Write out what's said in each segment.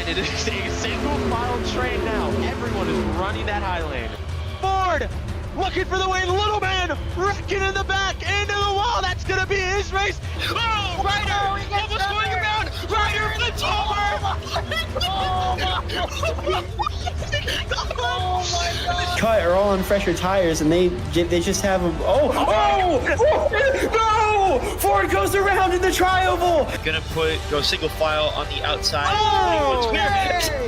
And it is a single file train now. Everyone is running that high lane. Ford looking for the win. Little man wrecking in the back into the wall. That's going to be his race. Oh, Ryder almost going around. Ryder flips over. Oh my God. Cut are all on fresher tires, and they just have a no! Ford goes around in the tri-oval. Gonna go single file on the outside. Oh,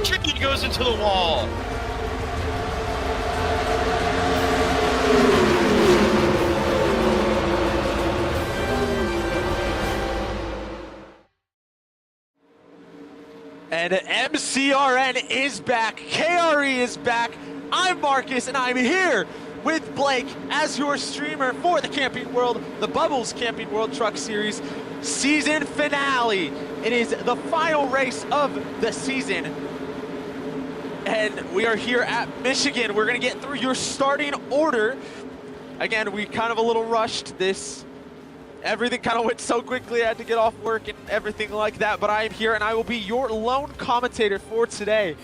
Kimi goes into the wall. And MCRN is back. KRE is back. I'm Marcus, and I'm here with Blake as your streamer for the Camping World, the Bubbles Camping World Truck Series season finale. It is the final race of the season. And we are here at Michigan. We're going to get through your starting order. Again, we kind of a little rushed this. Everything kind of went so quickly, I had to get off work and everything like that, but I am here and I will be your lone commentator for today.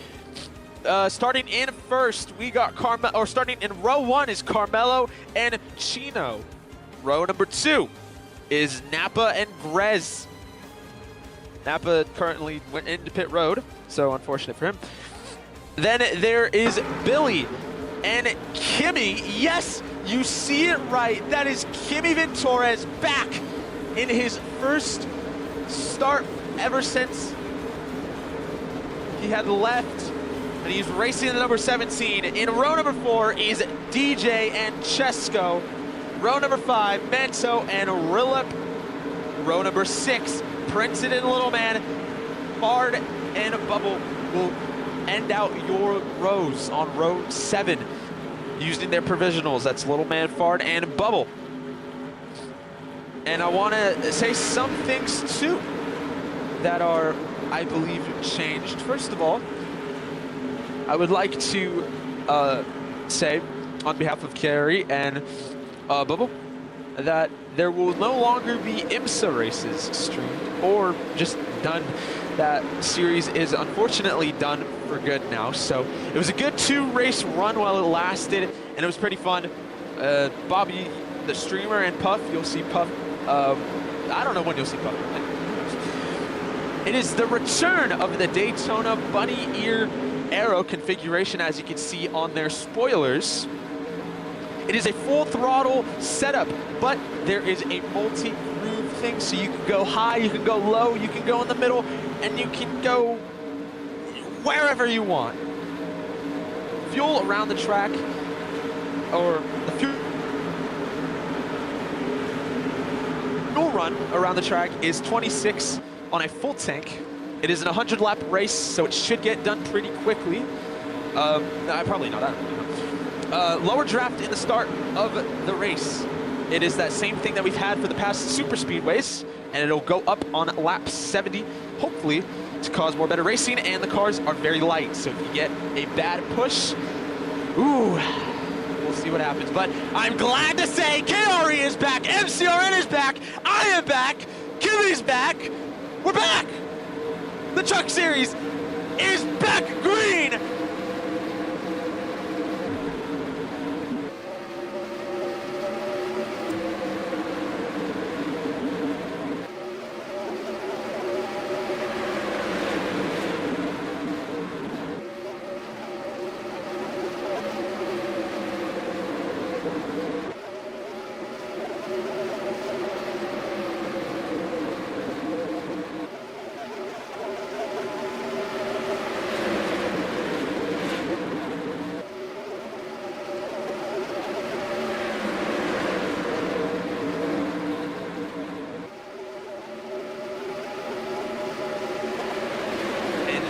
Starting in first, we got starting in row 1 is Carmelo and Chino. Row number 2 is Napa and Grez. Napa currently went into pit road, so unfortunate for him. Then there is Billy and Kimi. Yes, you see it right. That is Kimi Ventores back in his first start ever since he had left. And he's racing in the number 17. In row number 4 is DJ and Chesko. Row number 5, Manso and Rilip. Row number 6, Princeton and Little Man. Bard and Bubble will end out your rows on row 7. Using their provisionals. That's Little Man, Fard, and Bubble. And I want to say some things too that are, I believe, changed. First of all, I would like to say on behalf of KRE and Bubble that there will no longer be IMSA races streamed or just done. That series is unfortunately done for good now. So it was a good 2-race run while it lasted, and it was pretty fun. Bobby, the streamer, and Puff, you'll see Puff. I don't know when you'll see Puff. It is the return of the Daytona bunny ear aero configuration, as you can see on their spoilers. It is a full throttle setup, but there is a multi-groove thing, so you can go high, you can go low, you can go in the middle, and you can go wherever you want. Fuel around the track, or the fuel run around the track is 26 on a full tank. It is an 100-lap race, so it should get done pretty quickly. Probably not that. Lower draft in the start of the race. It is that same thing that we've had for the past super speedways, and it'll go up on lap 70, hopefully, to cause more better racing, and the cars are very light, so if you get a bad push, ooh, we'll see what happens. But I'm glad to say KRE is back, MCRN is back, I am back, Kimi's back, we're back! The Truck Series is back green!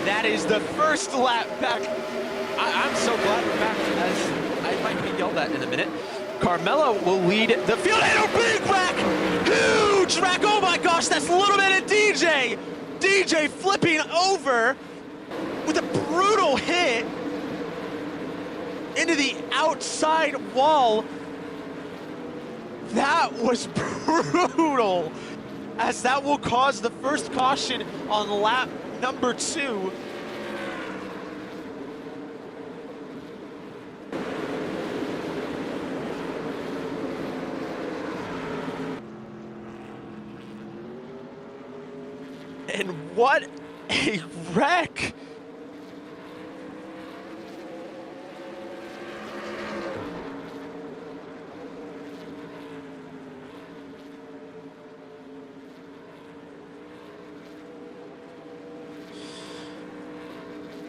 That is the first lap back. I'm so glad we're back, as I might be yelled at in a minute. Carmelo will lead the field, and a big whack! Huge whack! Oh my gosh, that's a little bit of DJ! DJ flipping over with a brutal hit into the outside wall. That was brutal, as that will cause the first caution on lap number 2. And what a wreck!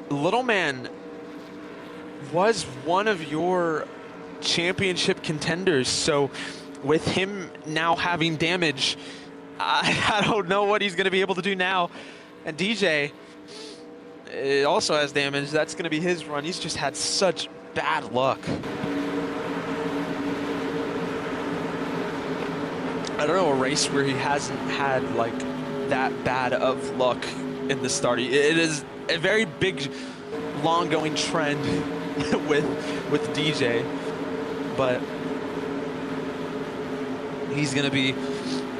Little man was one of your championship contenders, so with him now having damage, I don't know what he's going to be able to do now. And DJ also has damage. That's going to be his run. He's just had such bad luck. I don't know a race where he hasn't had like that bad of luck in the start. It is a very big, long-going trend with DJ, but he's going to be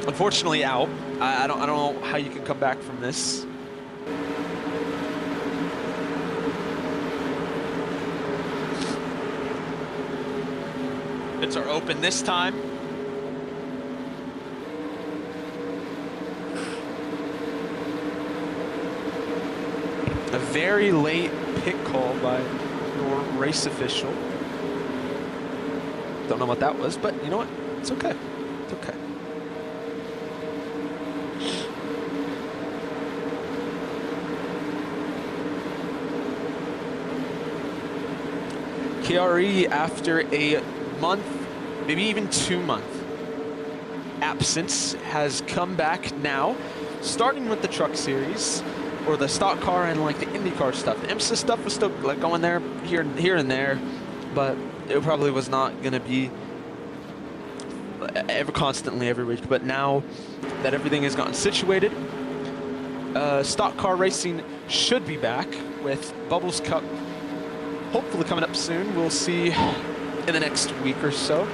unfortunately out. I don't know how you can come back from this. Pits are open this time. A very late pit call by your race official. Don't know what that was, but you know what? It's okay. It's okay. KRE, after a month, maybe even 2 month absence, has come back now, starting with the truck series, or the stock car and like the IndyCar stuff. The IMSA stuff was still like going there, here and there, but it probably was not going to be constantly every week. But now that everything has gotten situated, stock car racing should be back with Bubbles Cup hopefully coming up soon. We'll see in the next week or so.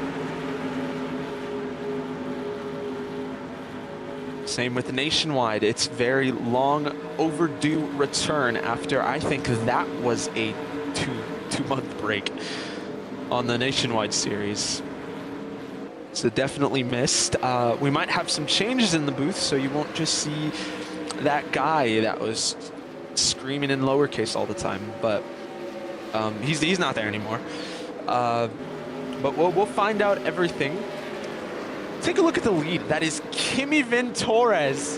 Same with the Nationwide. It's very long overdue return after I think that was a two-month break on the Nationwide series. So definitely missed. We might have some changes in the booth, so you won't just see that guy that was screaming in lowercase all the time, but he's not there anymore. But we'll find out everything. Take a look at the lead. That is Kimi Torres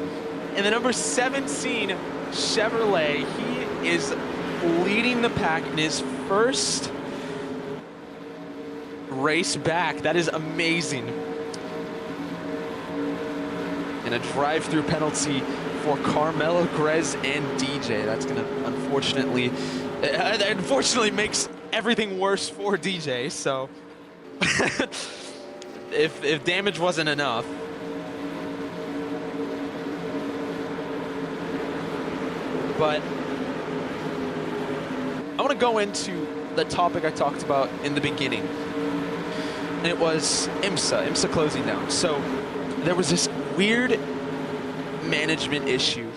in the number 17 Chevrolet. He is leading the pack in his first race back. That is amazing. And a drive-through penalty for Carmelo, Grez, and DJ. That's going to unfortunately makes everything worse for DJ. So if damage wasn't enough. But I want to go into the topic I talked about in the beginning. And it was IMSA closing down. So there was this weird management issue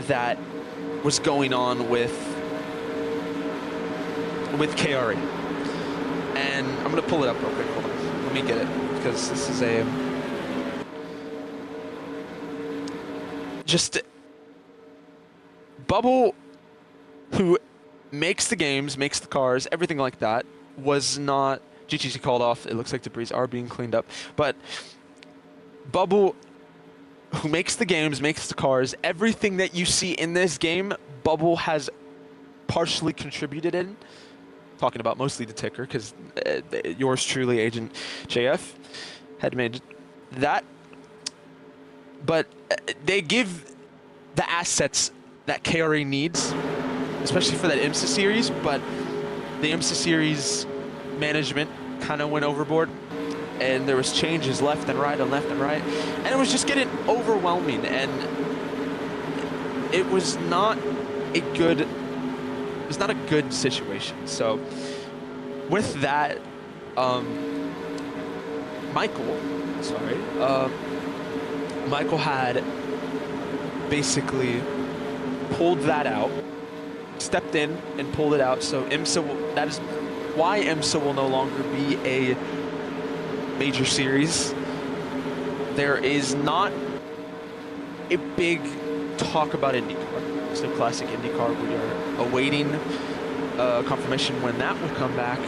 that was going on with KRE. And I'm going to pull it up real quick. Hold on. Let me get it, because this is a just Bubble, who makes the games, makes the cars, everything like that, was not GTC called off. It looks like debris are being cleaned up, but Bubble, who makes the games, makes the cars, everything that you see in this game, Bubble has partially contributed in. Talking about mostly the ticker, because yours truly, Agent JF, had made that. But they give the assets that KRE needs, especially for that IMSA series, but the IMSA series management kind of went overboard, and there was changes left and right, and it was just getting overwhelming, and it was not a good situation. So with that, Michael had basically pulled that out, stepped in and pulled it out. So that is why IMSA will no longer be a major series. There is not a big talk about IndyCar. So Classic IndyCar, we are awaiting confirmation when that will come back.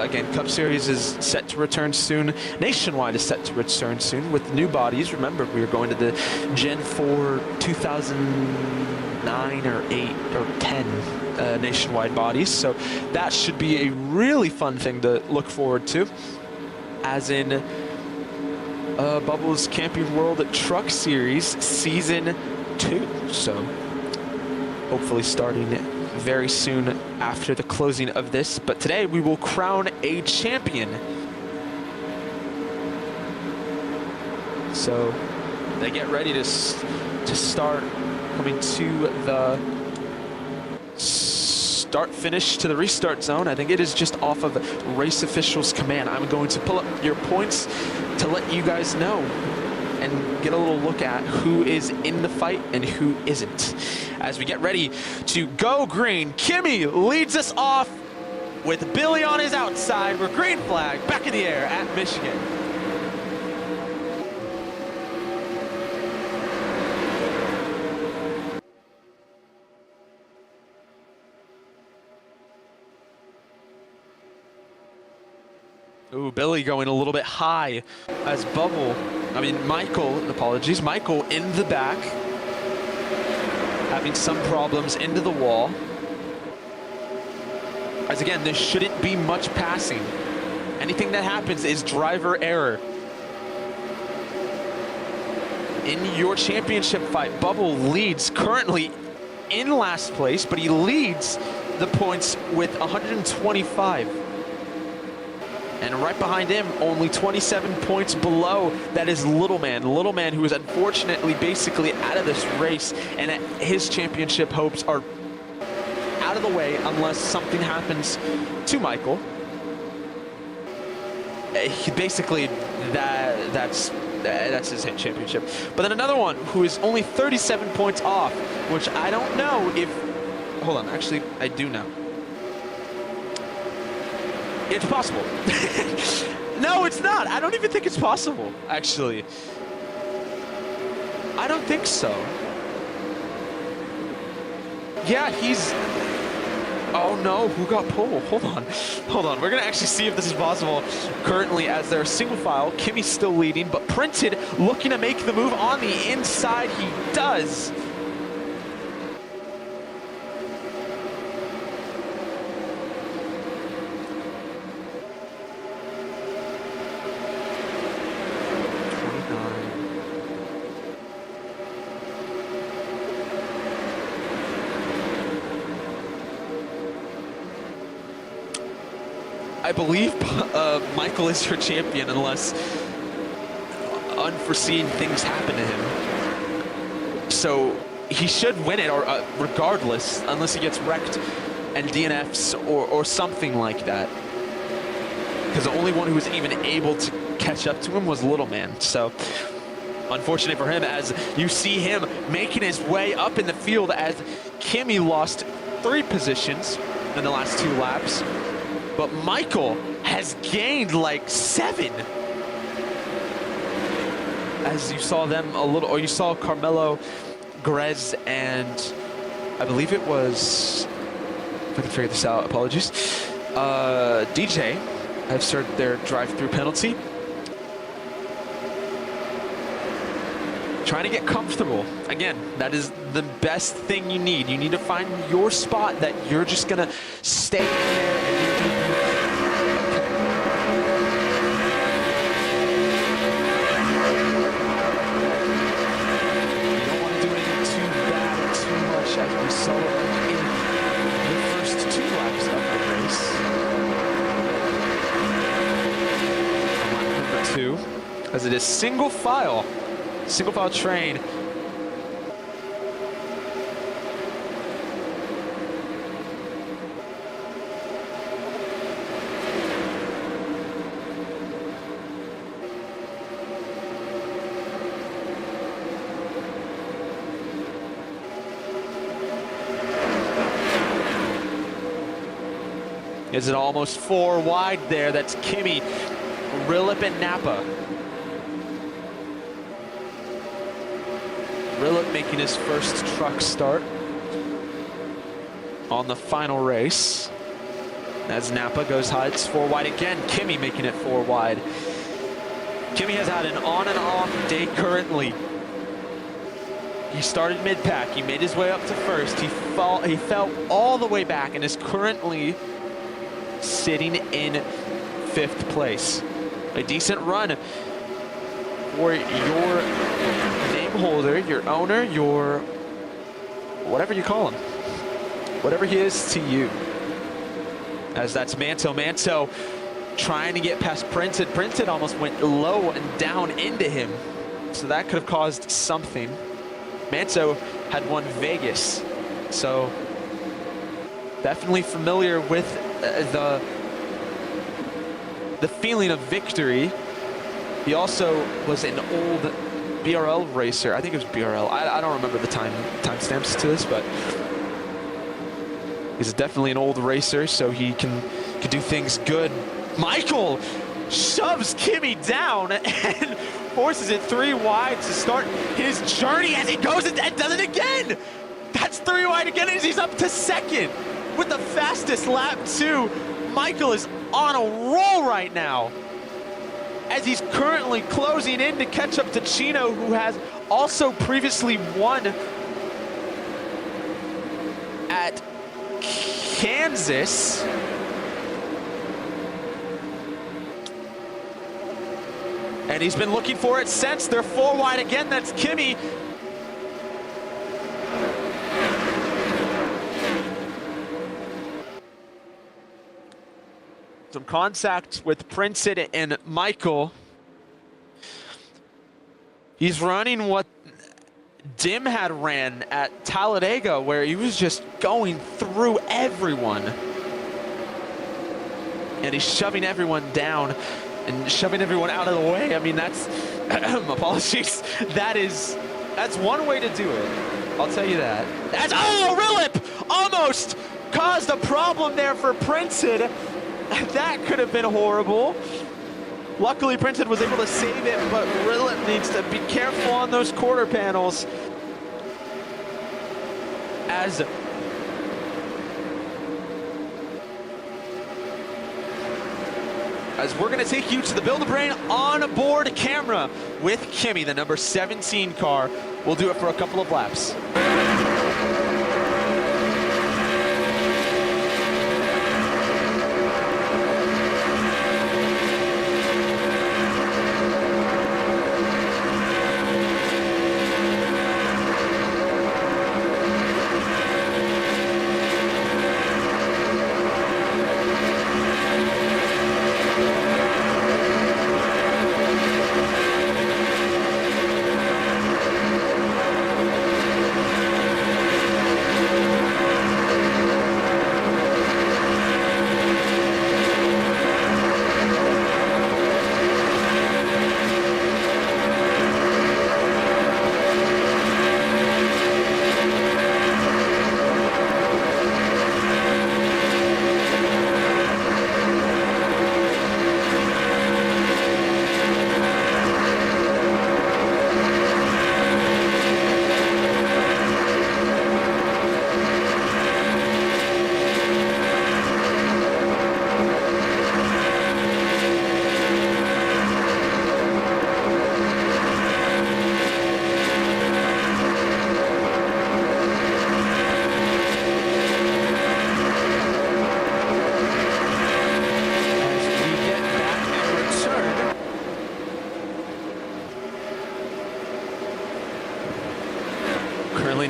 Again, Cup Series is set to return soon. Nationwide is set to return soon with new bodies. Remember, we are going to the Gen 4 2009 or 8 or 10 nationwide bodies. So that should be a really fun thing to look forward to. As in Bubbles Camping World Truck Series Season 2. So hopefully starting very soon after the closing of this. But today we will crown a champion. So they get ready to start coming to the start-finish to the restart zone. I think it is just off of race officials' command. I'm going to pull up your points to let you guys know and get a little look at who is in the fight and who isn't. As we get ready to go green, Kimi leads us off with Billy on his outside. We're green flag back in the air at Michigan. Ooh, Billy going a little bit high as Michael in the back, having some problems into the wall. As again, there shouldn't be much passing. Anything that happens is driver error. In your championship fight, Bubble leads currently in last place, but he leads the points with 125. And right behind him, only 27 points below, that is Little Man. Little Man, who is unfortunately basically out of this race, and his championship hopes are out of the way unless something happens to Michael. Basically, that's his championship. But then another one who is only 37 points off, which I don't know if... Hold on, actually, I do know. It's possible. No, it's not. I don't even think it's possible, actually. I don't think so. Yeah, he's... Oh no, who got pulled? Hold on. Hold on. We're going to actually see if this is possible. Currently, as they're single file, Kimi's still leading, but Printed looking to make the move on the inside. He does. I believe Michael is your champion unless unforeseen things happen to him. So he should win it, or regardless, unless he gets wrecked and DNFs or something like that. Because the only one who was even able to catch up to him was Little Man. So unfortunate for him, as you see him making his way up in the field, as Kimi lost 3 positions in the last 2 laps. But Michael has gained like 7. As you saw them a little, or you saw Carmelo, Grez, and I believe it was, if I can figure this out, apologies, DJ have served their drive-through penalty. Trying to get comfortable. Again, that is the best thing you need. You need to find your spot that you're just gonna stay in there and so in the first 2 laps of the race. Lap number 2, as it is single file train. Is it almost 4 wide there? That's Kimi, Rilip, and Napa. Rillip making his first truck start on the final race. As Napa goes high, it's 4 wide again. Kimi making it 4 wide. Kimi has had an on and off day currently. He started mid-pack, he made his way up to first, he fell all the way back and is currently sitting in 5th place. A decent run for your name holder, your owner, your whatever you call him, whatever he is to you. As that's Manto. Manto trying to get past Printed. Printed almost went low and down into him, so that could have caused something. Manto had won Vegas, so definitely familiar with the feeling of victory. He also was an old BRL racer. I think it was BRL. I don't remember the timestamps to this, but he's definitely an old racer, so he can do things good. Michael shoves Kimi down and forces it 3 wide to start his journey as he goes and does it again. That's 3 wide again as he's up to 2nd with the fastest lap too. Michael is on a roll right now as he's currently closing in to catch up to Chino, who has also previously won at Kansas. And he's been looking for it since. They're 4 wide again. That's Kimi. Some contact with Princeton and Michael. He's running what Dim had ran at Talladega, where he was just going through everyone. And he's shoving everyone down and shoving everyone out of the way. I mean, that's, apologies, that's one way to do it. I'll tell you that. That's, oh, Rillip almost caused a problem there for Princeton. That could have been horrible. Luckily, Princeton was able to save it, but Rillip needs to be careful on those quarter panels. As we're gonna take you to the Build-A-Brain on-board camera with Kimi, the number 17 car. We'll do it for a couple of laps.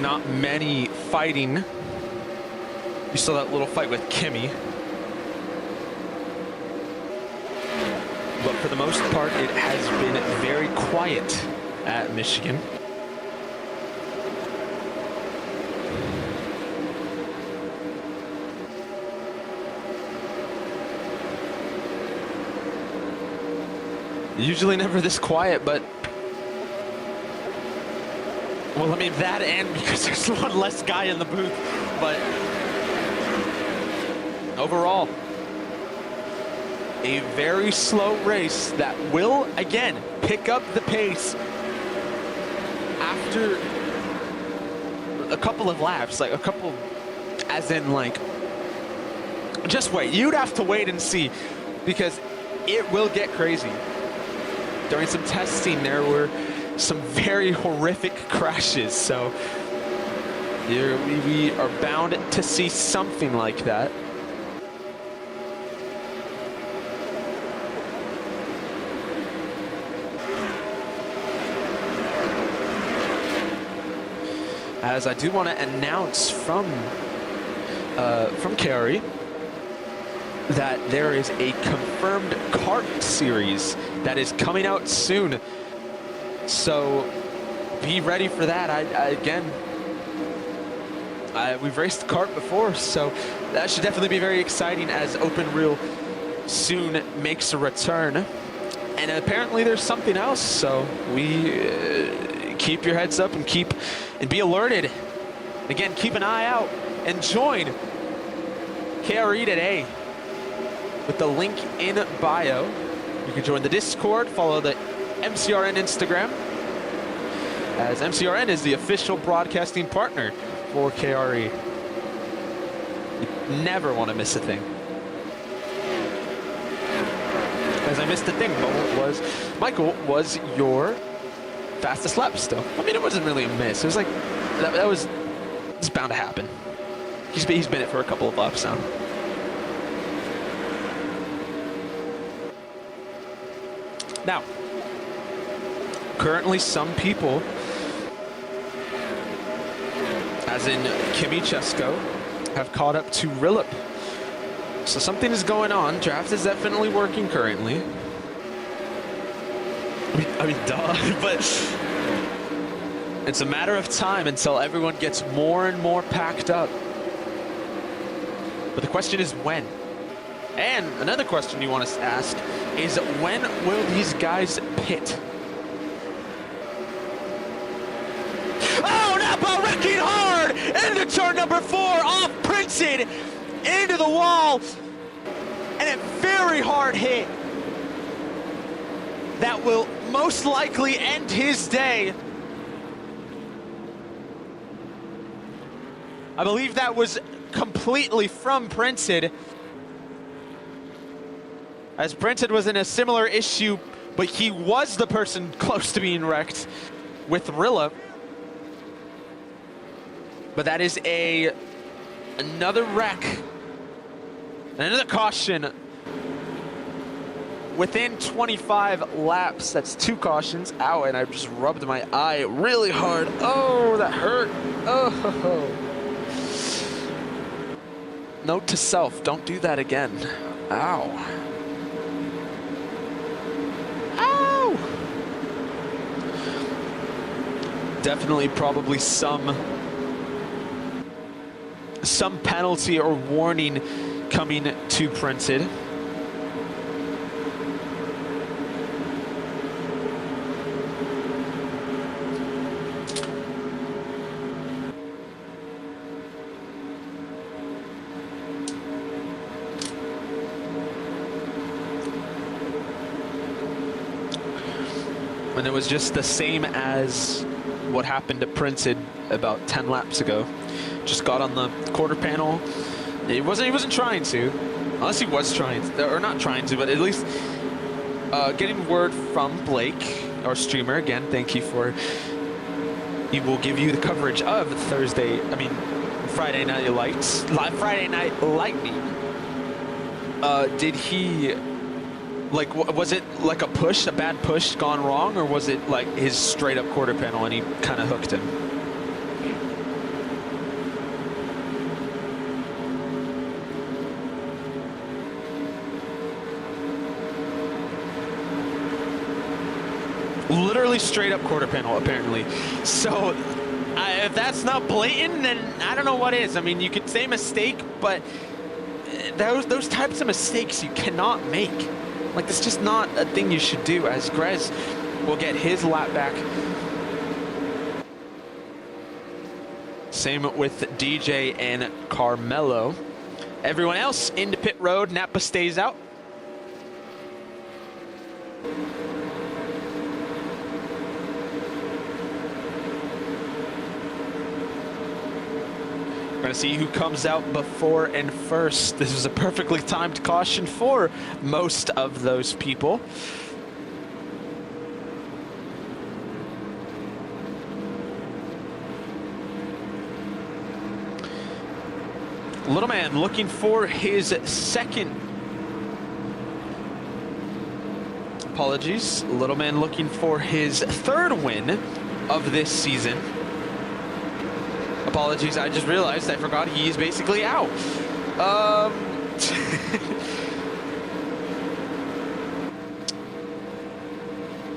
Not many fighting. You saw that little fight with Kimi. But for the most part, it has been very quiet at Michigan. Usually never this quiet, but well, I mean, that and because there's one less guy in the booth, but overall, a very slow race that will, again, pick up the pace after a couple of laps, like a couple, as in like, just wait. You'd have to wait and see, because it will get crazy. During some testing, there were some very horrific crashes, so we are bound to see something like that. As I do want to announce from KRE that there is a confirmed kart series that is coming out soon. So be ready for that. We've raced kart before, so that should definitely be very exciting as Open Reel soon makes a return. And apparently there's something else, so we keep your heads up and be alerted. Again, keep an eye out and join KRE today with the link in bio. You can join the Discord, follow the MCRN Instagram, as MCRN is the official broadcasting partner for KRE. You never want to miss a thing. As I missed the thing, Michael was your fastest lap still. I mean, it wasn't really a miss. It was like, it's bound to happen. He's been it for a couple of laps now. Now, currently some people, as in Kimi, have caught up to Revlimter. So something is going on. Draft is definitely working currently. I mean, duh, but it's a matter of time until everyone gets more and more packed up. But the question is when? And another question you want to ask is, when will these guys pit? Oh, Napa wrecking hard into turn number 4, off Princeton, into the wall, and a very hard hit that will most likely end his day. I believe that was completely from Princeton, as Princeton was in a similar issue, but he was the person close to being wrecked with Rilla. But that is another wreck, another caution. Within 25 laps, that's 2 cautions. Ow, and I just rubbed my eye really hard. Oh, that hurt. Oh. Note to self, don't do that again. Ow. Ow! Definitely probably some penalty or warning coming to Princeton. And it was just the same as what happened to Princeton about 10 laps ago. Just got on the quarter panel. He wasn't trying to, unless he was trying to, or not trying to, but at least getting word from Blake, our streamer. Again, thank you for. He will give you the coverage of Friday Night Lights, Friday Night Lightning. Did he? Like, was it like a bad push gone wrong, or was it like his straight up quarter panel and he kind of hooked him? Literally straight up quarter panel, apparently. So if that's not blatant, then I don't know what is. I mean, you could say mistake, but those types of mistakes you cannot make. Like, that's just not a thing you should do, as Grez will get his lap back. Same with DJ and Carmelo. Everyone else into pit road. Napa stays out. We're going to see who comes out before and first. This is a perfectly timed caution for most of those people. Little man looking for his second. Apologies. Little man looking for his third win of this season. Apologies, I just realized I forgot he's basically out.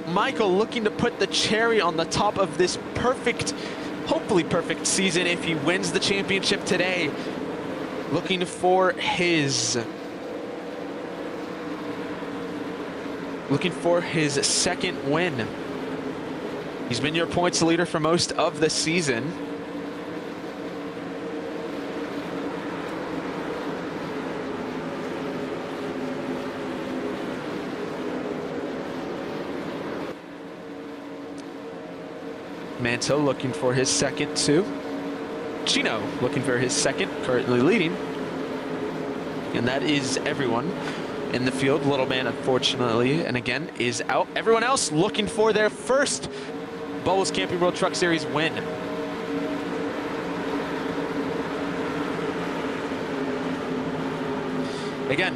Michael looking to put the cherry on the top of this perfect, hopefully perfect season if he wins the championship today. Looking for his second win. He's been your points leader for most of the season. Manto looking for his second too. Chino looking for his second, currently leading. And that is everyone in the field. Little man, unfortunately, and again, is out. Everyone else looking for their first Bubbles Camping World Truck Series win. Again,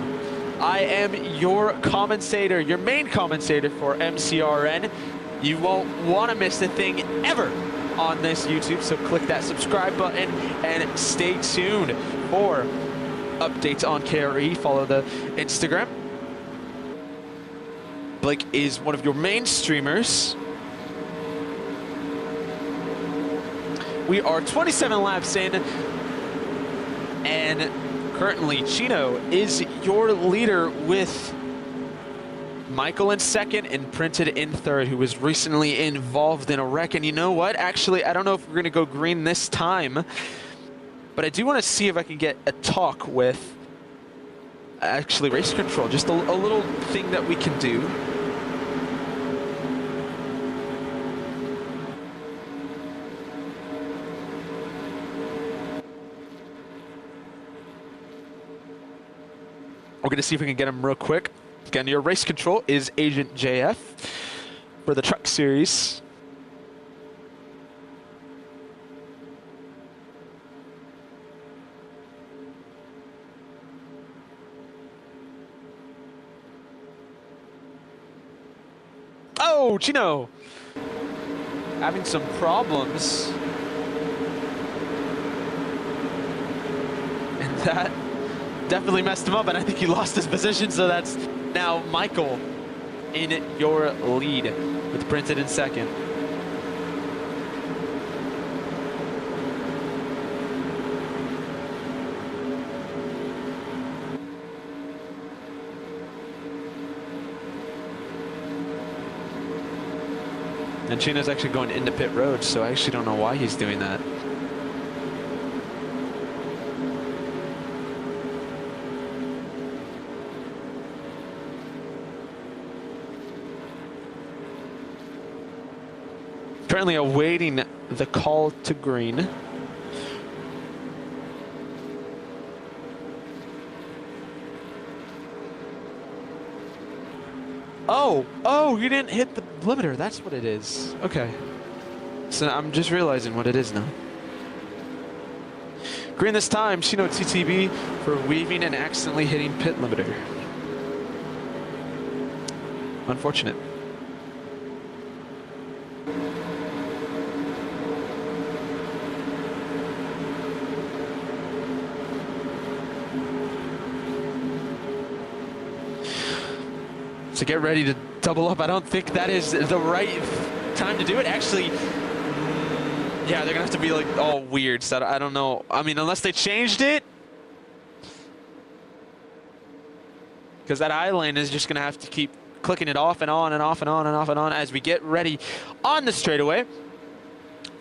I am your commentator, your main commentator for MCRN. You won't want to miss a thing ever on this YouTube, so click that subscribe button and stay tuned for updates on KRE. Follow the Instagram. Blake is one of your main streamers. We are 27 laps in, and currently Chino is your leader with Michael in second and Printed in third, who was recently involved in a wreck. And you know what? Actually, I don't know if we're going to go green this time, but I do want to see if I can get a talk with actually race control. Just a little thing that we can do. We're going to see if we can get him real quick. Again, your race control is Agent JF for the truck series. Oh, Chino having some problems. And that definitely messed him up, and I think he lost his position, so that's now Michael in your lead with Printed in second. And Chino's actually going into pit road, so I actually don't know why he's doing that. Currently awaiting the call to green. Oh, you didn't hit the limiter. That's what it is. Okay. So I'm just realizing what it is now. Green this time, Chino TTB for weaving and accidentally hitting pit limiter. Unfortunate. So get ready to double up. I don't think that is the right time to do it. Actually, yeah, they're gonna have to be like all weird. So I don't know. I mean, unless they changed it, because that I lane is just gonna have to keep clicking it off and on and off and on and off and on as we get ready on the straightaway.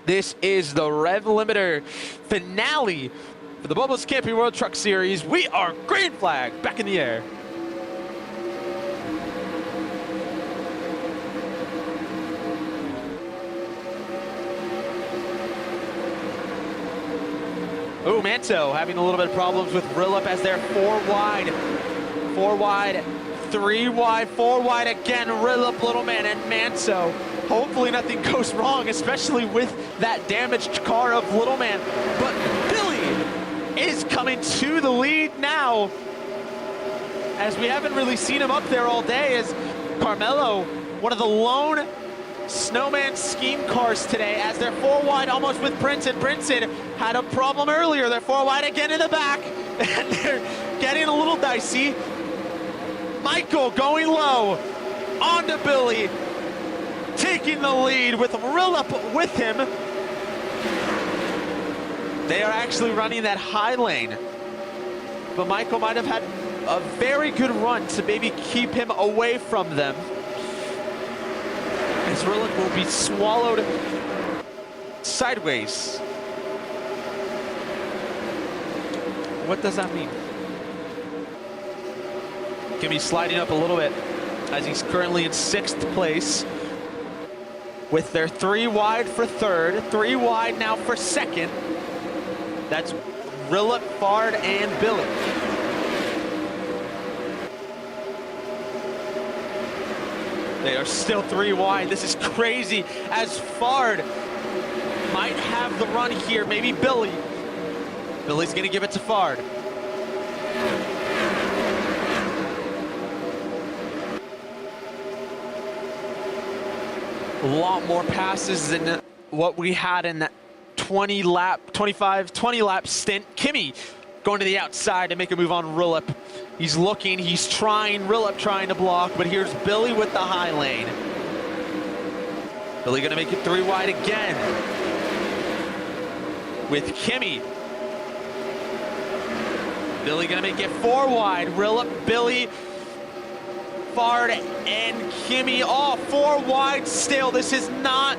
This is the Revlimter finale for the Bubbles Camping World Truck Series. We are green flag back in the air. Ooh, Manto having a little bit of problems with Rillup as they're 4 wide. 4 wide, 3 wide, 4 wide again. Rillup, Little Man, and Manto. Hopefully nothing goes wrong, especially with that damaged car of Little Man. But Billy is coming to the lead now, as we haven't really seen him up there all day, as Carmelo, one of the lone snowman scheme cars today, as they're 4 wide almost with Brinson. Brinson had a problem earlier. They're 4 wide again in the back, and they're getting a little dicey. Michael going low onto Billy, taking the lead with Rillup with him. They are actually running that high lane, but Michael might have had a very good run to maybe keep him away from them, as Rillup will be swallowed sideways. What does that mean? Kimi sliding up a little bit, as he's currently in 6th place, with their 3 wide for 3rd, 3 wide now for 2nd. That's Rillup, Fard, and Billy. They are still 3 wide. This is crazy, as Fard might have the run here. Maybe Billy. Billy's gonna give it to Fard. A lot more passes than what we had in that 20 lap stint. Kimi going to the outside to make a move on Rillup. He's looking, he's trying, Rillup trying to block, but here's Billy with the high lane. Billy gonna make it 3 wide again with Kimi. Billy gonna make it 4 wide. Rillup, Billy, Fard, and Kimi all 4 wide still. This is not,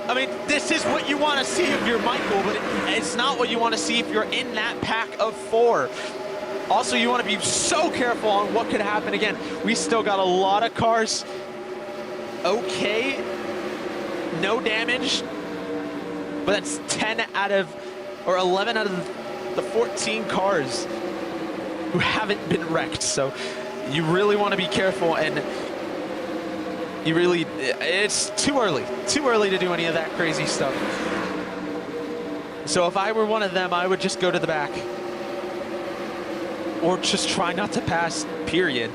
I mean, this is what you want to see if you're Michael, but it's not what you want to see if you're in that pack of 4. Also, you want to be so careful on what could happen. Again, we still got a lot of cars. Okay, no damage, but that's 10 out of, or 11 out of the 14 cars who haven't been wrecked. So you really want to be careful, and you really, it's too early to do any of that crazy stuff. So if I were one of them, I would just go to the back, or just try not to pass, period.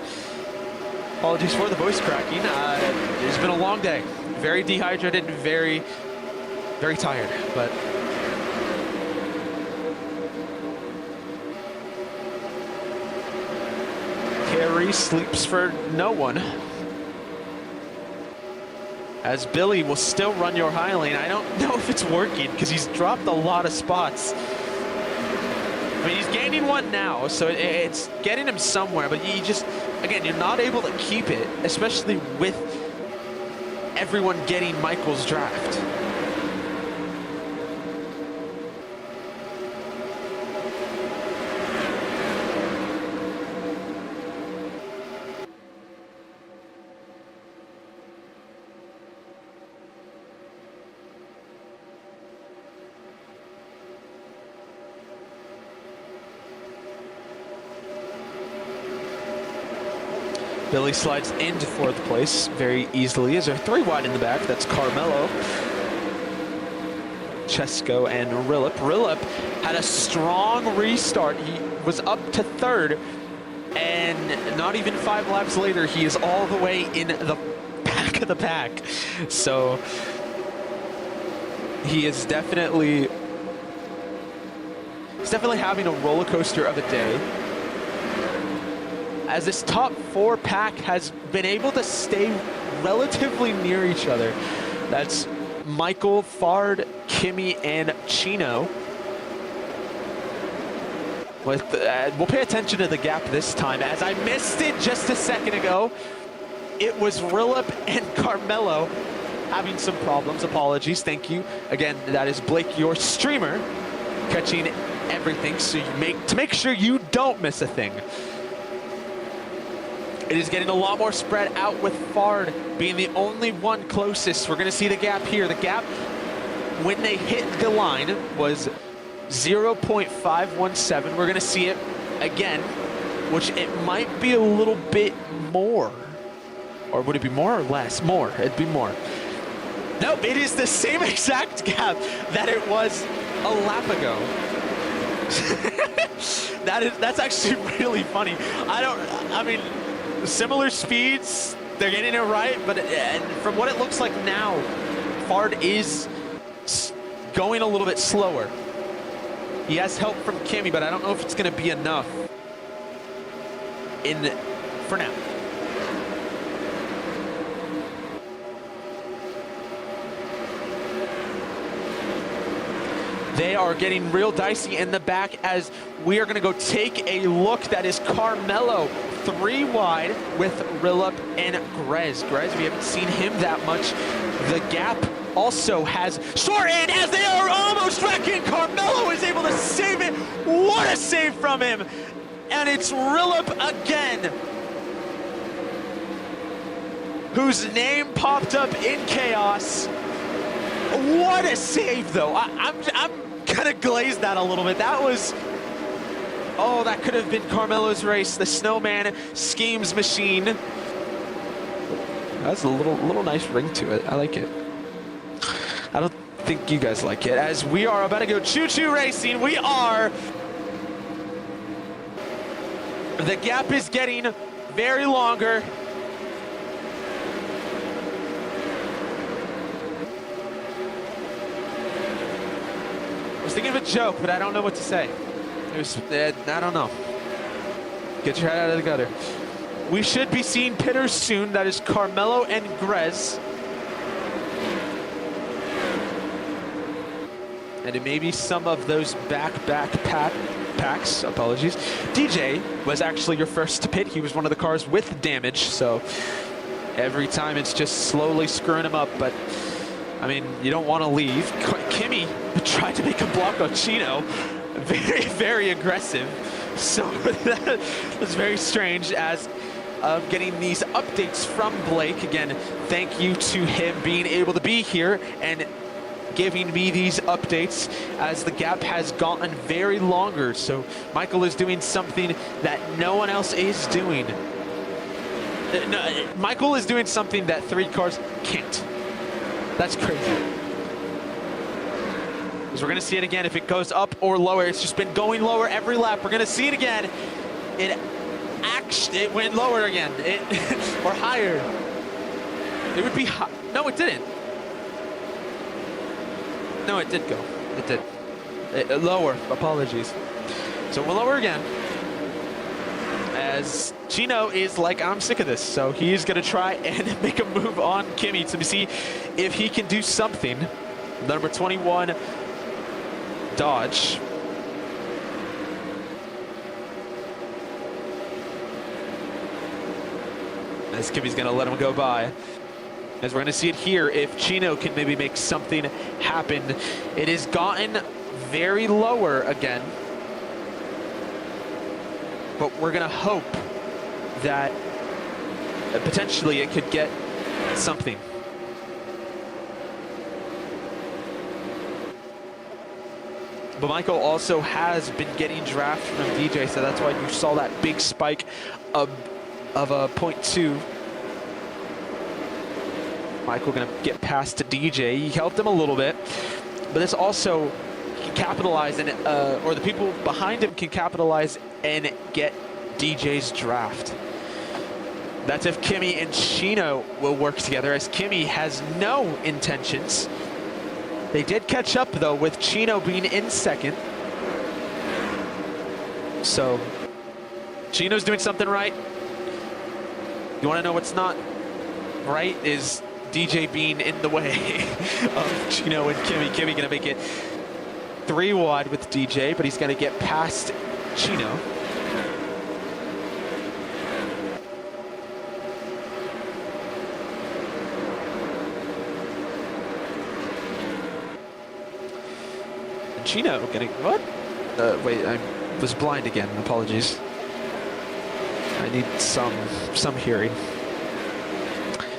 Apologies for the voice cracking. It's been a long day. Very dehydrated, very, very tired, but KRE sleeps for no one, as Billy will still run your high lane. I don't know if it's working, because he's dropped a lot of spots. I mean, he's gaining 1 now, so it's getting him somewhere, but you just, again, you're not able to keep it, especially with everyone getting Michael's draft. Billy slides into 4th place very easily, as they're 3 wide in the back. That's Carmelo, Chesko, and Rillup. Rillup had a strong restart. He was up to 3rd, and not even 5 laps later, he is all the way in the back of the pack. So he is definitely having a roller coaster of a day, as this top 4 pack has been able to stay relatively near each other. That's Michael, Fard, Kimi, and Chino. We'll pay attention to the gap this time, as I missed it just a second ago. It was Rillup and Carmelo having some problems. Apologies, thank you. Again, that is Blake, your streamer, catching everything, so to make sure you don't miss a thing. It is getting a lot more spread out, with Fard being the only one closest. We're going to see the gap here. The gap, when they hit the line, was 0.517. We're gonna see it again, which it might be a little bit more. Or would it be more or less? More, it'd be more. Nope, it is the same exact gap that it was a lap ago. That's actually really funny. I mean, similar speeds, they're getting it right, but and from what it looks like now, Fard is going a little bit slower. He has help from Kimi, but I don't know if it's going to be enough for now. They are getting real dicey in the back as we are going to go take a look. That is Carmelo 3 wide with Revlimter and Grez. Grez, we haven't seen him that much. The gap also has shortened as they are almost wrecking. Carmelo is able to save it. What a save from him. And it's Revlimter again, whose name popped up in chaos. What a save, though. I'm kind of glazed that a little bit. That was, oh, that could have been Carmelo's race. The Snowman schemes machine. That's a little nice ring to it. I like it. I don't think you guys like it. As we are about to go choo-choo racing, we are. The gap is getting very longer. I was thinking of a joke, but I don't know what to say. It was, I don't know. Get your head out of the gutter. We should be seeing pitters soon. That is Carmelo and Grez. And it may be some of those packs, apologies. DJ was actually your first to pit. He was one of the cars with damage, so every time it's just slowly screwing him up, but I mean, you don't want to leave. Kimi tried to make a block on Chino. Very, very aggressive. So that was very strange as getting these updates from Blake. Again, thank you to him being able to be here and giving me these updates as the gap has gotten very longer. So Michael is doing something that no one else is doing. No, Michael is doing something that 3 cars can't. That's crazy. Because we're going to see it again if it goes up or lower. It's just been going lower every lap. We're going to see it again. It went lower again. Or higher. It would be high. No, it didn't. No, it did go. It did. Lower. Apologies. So we'll lower again. As Chino is like, I'm sick of this. So he's going to try and make a move on Kimi to see if he can do something. Number 21, Dodge. As Kimi's going to let him go by. As we're going to see it here, if Chino can maybe make something happen. It has gotten very lower again. But we're going to hope that potentially it could get something. But Michael also has been getting draft from DJ, so that's why you saw that big spike of a 0.2. Michael gonna get past to DJ. He helped him a little bit, but this also can capitalize and or the people behind him can capitalize and get DJ's draft. That's if Kimi and Chino will work together, as Kimi has no intentions. They did catch up though with Chino being in second. So Chino's doing something right. You want to know what's not right is DJ being in the way of Chino and Kimi. Kimi gonna make it 3 wide with DJ, but he's gonna get past Chino. And Chino getting, what? Wait, I was blind again, apologies. I need some hearing.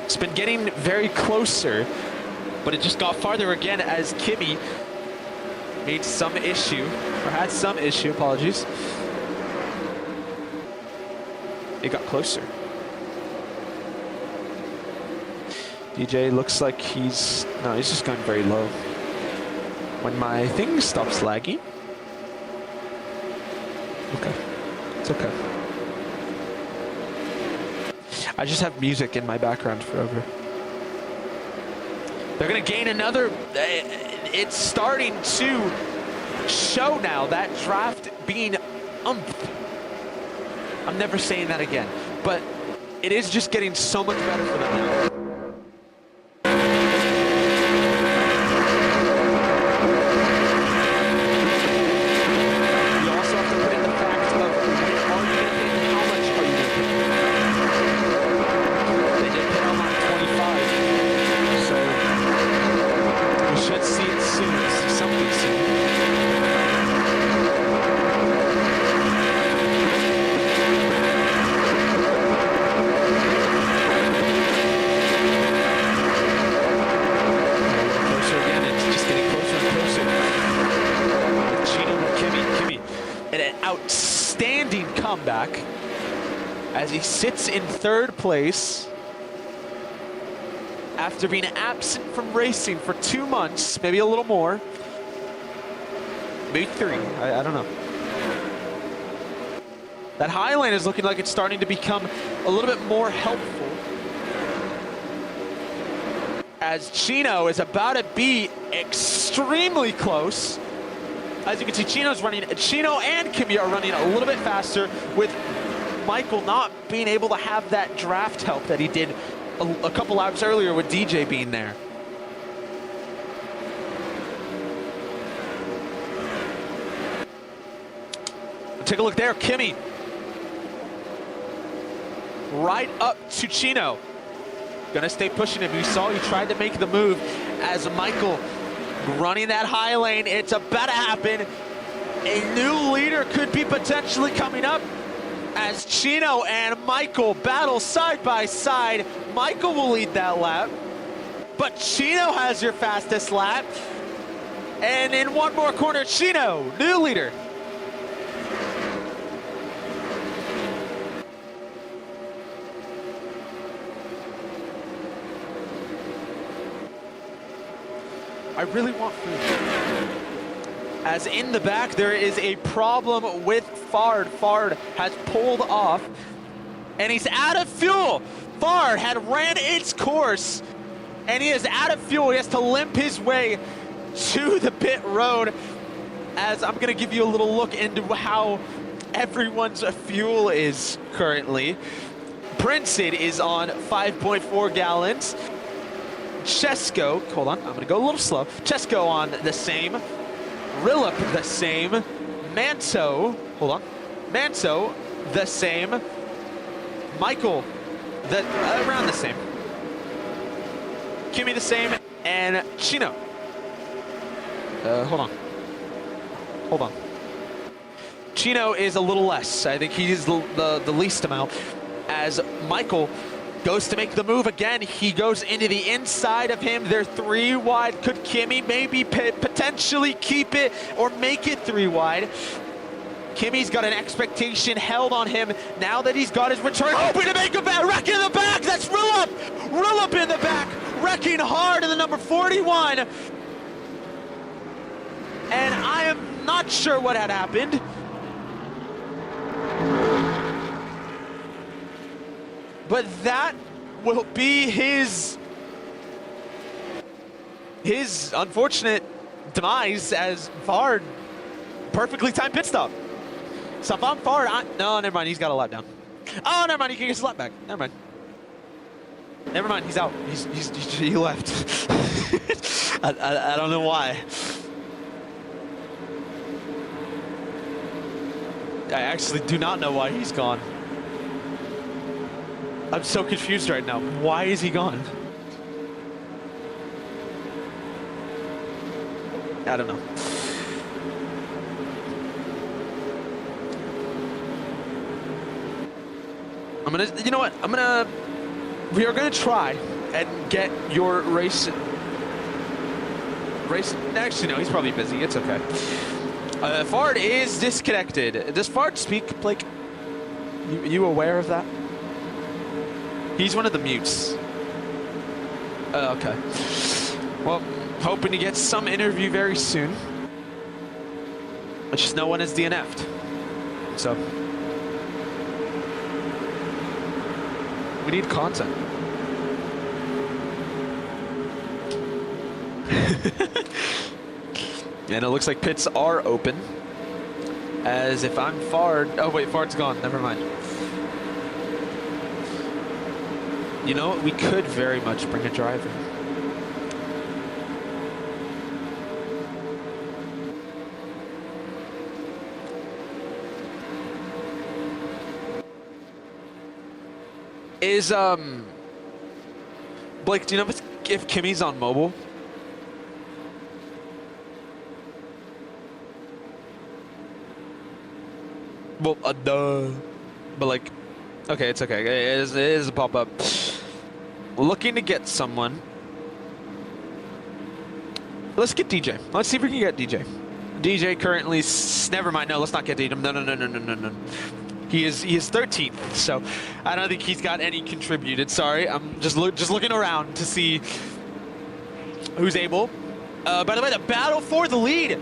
It's been getting very closer, but it just got farther again as Kimi made some issue, or had some issue, apologies. It got closer. DJ looks like he's just going very low. When my thing stops lagging. Okay, it's okay. I just have music in my background forever. They're gonna gain another, it's starting to show now, that draft being umph. I'm never saying that again, but it is just getting so much better for them now. Outstanding comeback as he sits in third place after being absent from racing for 2 months, maybe a little more, maybe 3, I don't know. That high lane is looking like it's starting to become a little bit more helpful as Chino is about to be extremely close. As you can see, Chino and Kimi are running a little bit faster, with Michael not being able to have that draft help that he did a couple laps earlier with DJ being there. Take a look there, Kimi. Right up to Chino. Gonna stay pushing him. You saw he tried to make the move as Michael running that high lane. It's about to happen. A new leader could be potentially coming up as Chino and Michael battle side by side. Michael will lead that lap, but Chino has your fastest lap. And in one more corner, Chino, new leader. I really want food. As in the back, there is a problem with Fard. Fard has pulled off, and he's out of fuel. Fard had ran its course, and he is out of fuel. He has to limp his way to the pit road. As I'm gonna give you a little look into how everyone's fuel is currently. Princid is on 5.4 gallons. Chesko, hold on, I'm gonna go a little slow. Chesko on the same. Rillup the same. Manto, hold on. Manto the same. Michael, around the same. Kimi the same, and Chino. Hold on. Chino is a little less. I think he's the least amount. As Michael goes to make the move again, he goes into the inside of him. They're 3 wide. Could Kimi maybe potentially keep it or make it 3 wide? Kimi's got an expectation held on him now that he's got his return. Hoping to make a wreck in the back. That's Rillup. Rillup in the back, wrecking hard in the number 41. And I am not sure what had happened. But that will be his unfortunate demise as Fard perfectly timed pit stop. So if I'm Fard, no, never mind, he's got a lap down. Oh, never mind, he can get his lap back. Never mind, he's out. He left. I don't know why. I actually do not know why he's gone. I'm so confused right now. Why is he gone? I don't know. You know what? We are gonna try and get your race Race, actually, no, he's probably busy. It's okay. Fard is disconnected. Does Fard speak, Blake? You aware of that? He's one of the mutes. Okay. Well, hoping to get some interview very soon. But just no one is DNF'd. So, we need content. And it looks like pits are open. As if I'm Fard. Oh wait, Fard's gone. Never mind. You know, we could very much bring a driver. Is Blake, do you know if Kimi's on mobile? Well, duh. But like, okay, it's okay. It is a pop-up. Looking to get someone. Let's get DJ. Let's see if we can get DJ. DJ currently, never mind. No, let's not get DJ. No. He is 13th, so I don't think he's got any contributed. Sorry, I'm just looking around to see who's able. By the way, the battle for the lead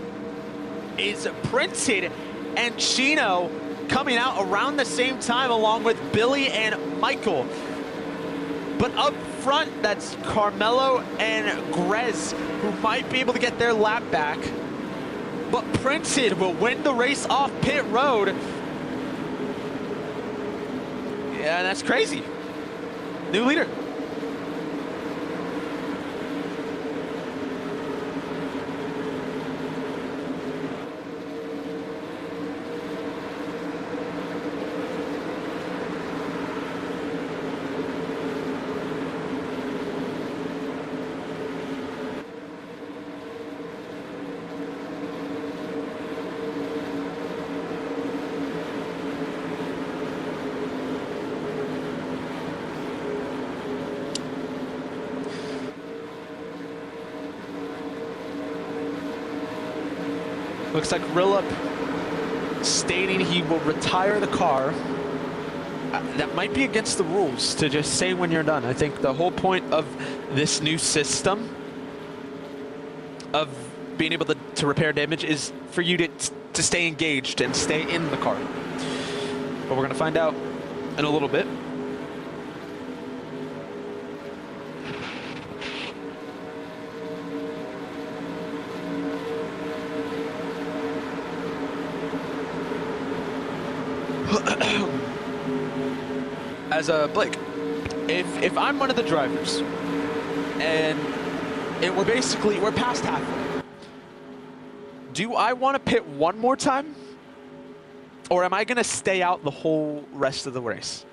is Printed and Chino coming out around the same time, along with Billy and Michael. But up front, that's Carmelo and Grez, who might be able to get their lap back. But Printed will win the race off pit road. Yeah, that's crazy. New leader. Looks like Rillup stating he will retire the car. That might be against the rules to just say when you're done. I think the whole point of this new system of being able to repair damage is for you to stay engaged and stay in the car. But we're gonna find out in a little bit. As Blake, if I'm one of the drivers and we're past halfway, do I want to pit one more time, or am I going to stay out the whole rest of the race?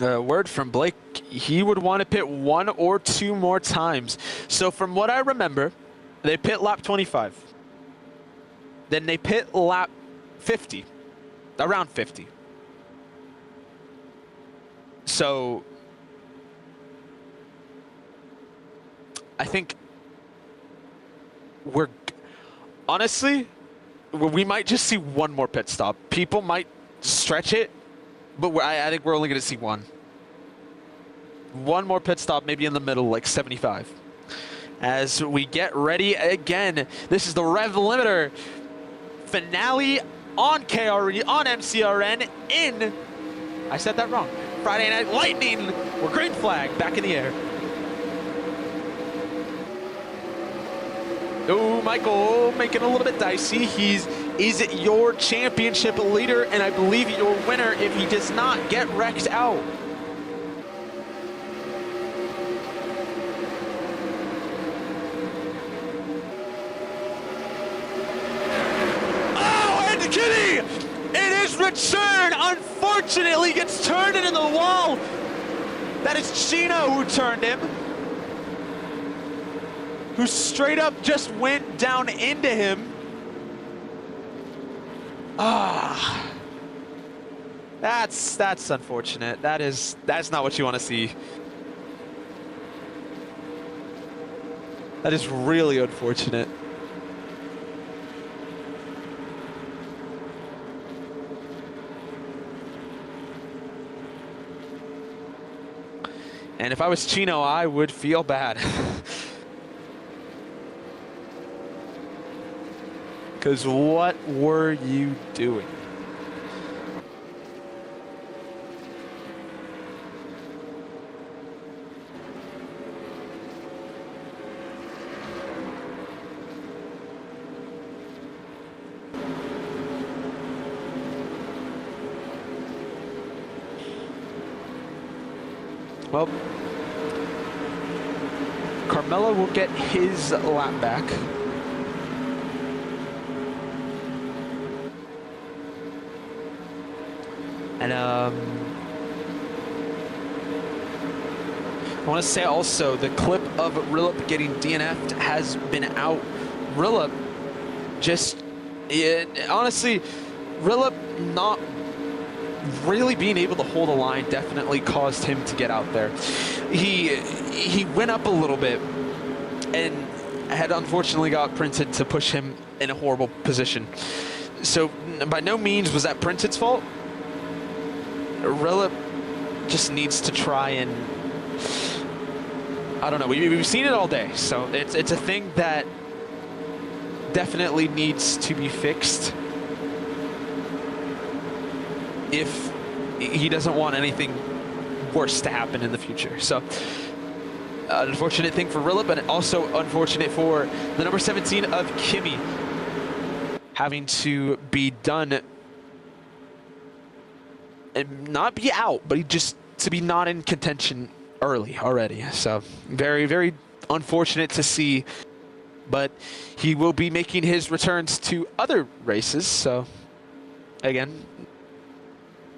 Word from Blake, he would want to pit 1 or 2 more times. So from what I remember, they pit lap 25. Then they pit lap 50, around 50. So I think honestly, we might just see 1 more pit stop. People might stretch it, but I think we're only going to see 1. 1 more pit stop, maybe in the middle, like 75. As we get ready again, this is the Revlimter finale on KRE, on MCRN, in, I said that wrong, Friday Night Lightning, or green flag, back in the air. Oh, Michael, making it a little bit dicey. Is it your championship leader, and I believe your winner if he does not get wrecked out. Oh, and Kimi! It is returned! Unfortunately, gets turned into the wall. That is Chino who turned him. who straight up just went down into him. Ah, that's unfortunate. That's not what you want to see. That is really unfortunate. And if I was Chino, I would feel bad. Because what were you doing? Well, Carmelo will get his lap back. And I want to say also the clip of Revlimter getting DNF'd has been out. Revlimter just, honestly, Revlimter not really being able to hold a line definitely caused him to get out there. He went up a little bit and had unfortunately got Printed to push him in a horrible position. So by no means was that Printed's fault. Revlimter just needs to try and, I don't know, we've seen it all day, so it's a thing that definitely needs to be fixed if he doesn't want anything worse to happen in the future. So an unfortunate thing for Revlimter, but also unfortunate for the number 17 of Kimi having to be done and not be out, but he just to be not in contention early already. So very, very unfortunate to see, but he will be making his returns to other races. So again,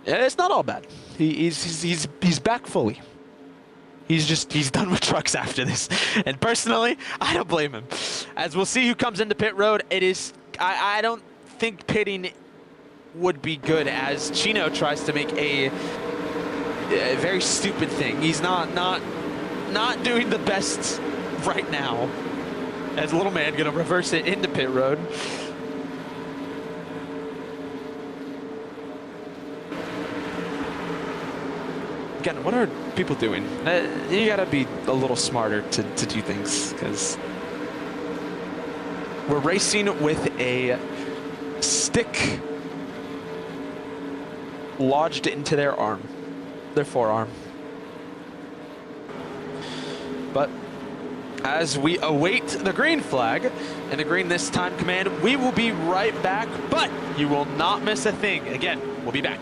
it's not all bad. He's back fully. He's done with trucks after this. And personally, I don't blame him. As we'll see who comes into pit road, it is, I don't think pitting would be good as Chino tries to make a very stupid thing. He's not doing the best right now. As little man gonna reverse it into pit road. Again, what are people doing? You gotta be a little smarter to do things, because we're racing with a stick lodged into their arm, their forearm. But as we await the green flag and the green this time command, we will be right back, but you will not miss a thing. Again, we'll be back.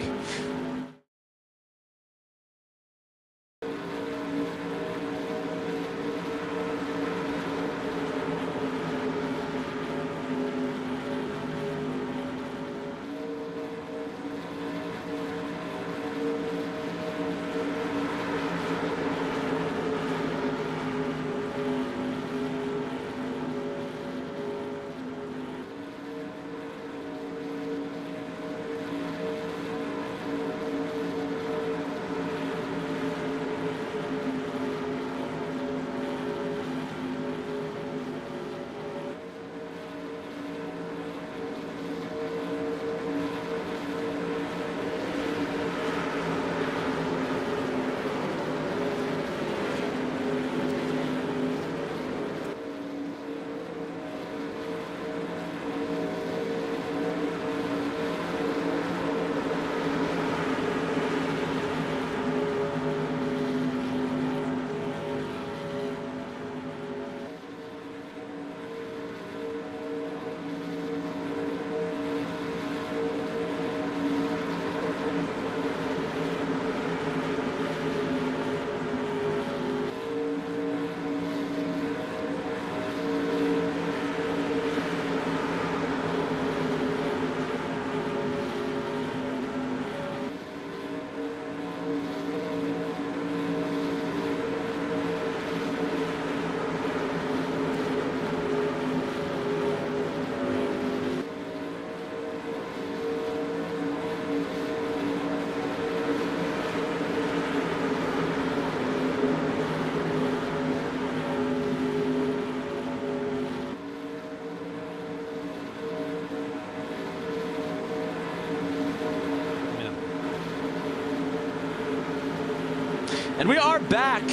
And we are back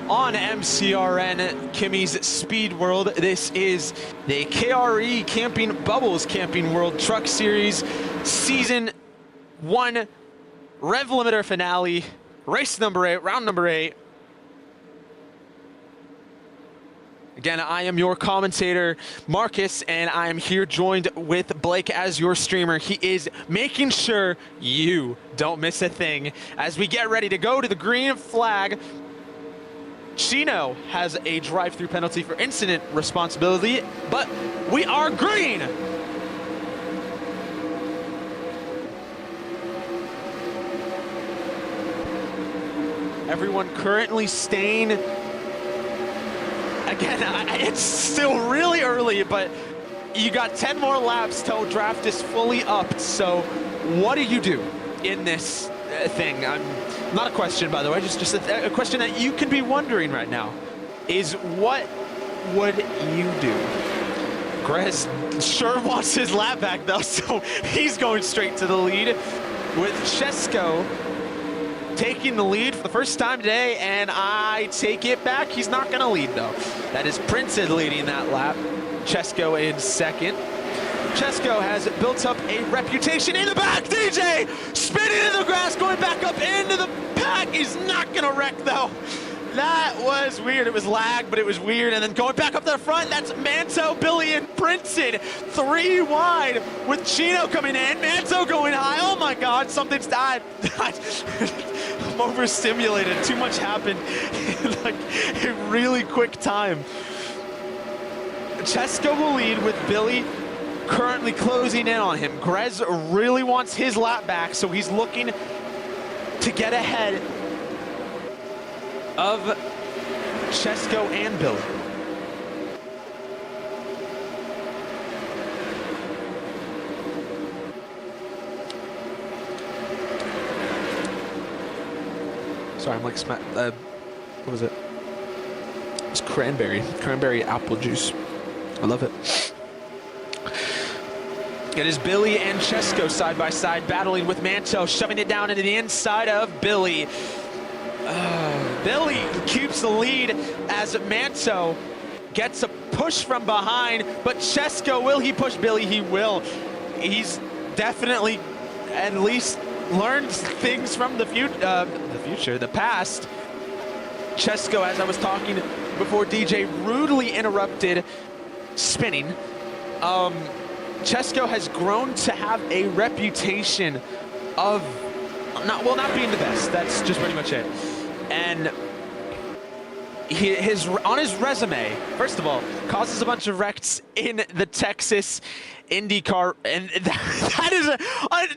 on MCRN, Kimi's Speedworld. This is the KRE Bubbles Camping World Truck Series Season 1 Revlimter finale, race number 8, round number 8. Again, I am your commentator, Marcus, and I am here joined with Blake as your streamer. He is making sure you don't miss a thing as we get ready to go to the green flag. Chino has a drive-through penalty for incident responsibility, but we are green. Everyone currently staying. Again, it's still really early, but you got 10 more laps till draft is fully up. So what do you do in this thing? Not a question, by the way, just a question that you can be wondering right now is, what would you do? Grez sure wants his lap back, though, so he's going straight to the lead with Chesko taking the lead for the first time today, and I take it back. He's not going to lead, though. That is Princeton leading that lap. Chesko in second. Chesko has built up a reputation in the back. DJ spinning in the grass, going back up into the pack. He's not going to wreck, though. That was weird. It was lag, but it was weird. And then going back up to the front, that's Manto, Billy, and Princeton. 3 wide with Chino coming in. Manto going high. Oh my God, something's died. I'm overstimulated. Too much happened in like a really quick time. Chesko will lead with Billy currently closing in on him. Grez really wants his lap back, so he's looking to get ahead of Chesko and Billy. Sorry, I'm like what was it? It's cranberry apple juice. I love it. It is Billy and Chesko side by side, battling with Manto, shoving it down into the inside of Billy. Billy keeps the lead as Manto gets a push from behind, but Chesko, will he push Billy? He will. He's definitely at least learned things from the past. Chesko, as I was talking before DJ rudely interrupted spinning, Chesko has grown to have a reputation of not being the best. That's just pretty much it. And on his resume, first of all, causes a bunch of wrecks in the Texas IndyCar, and that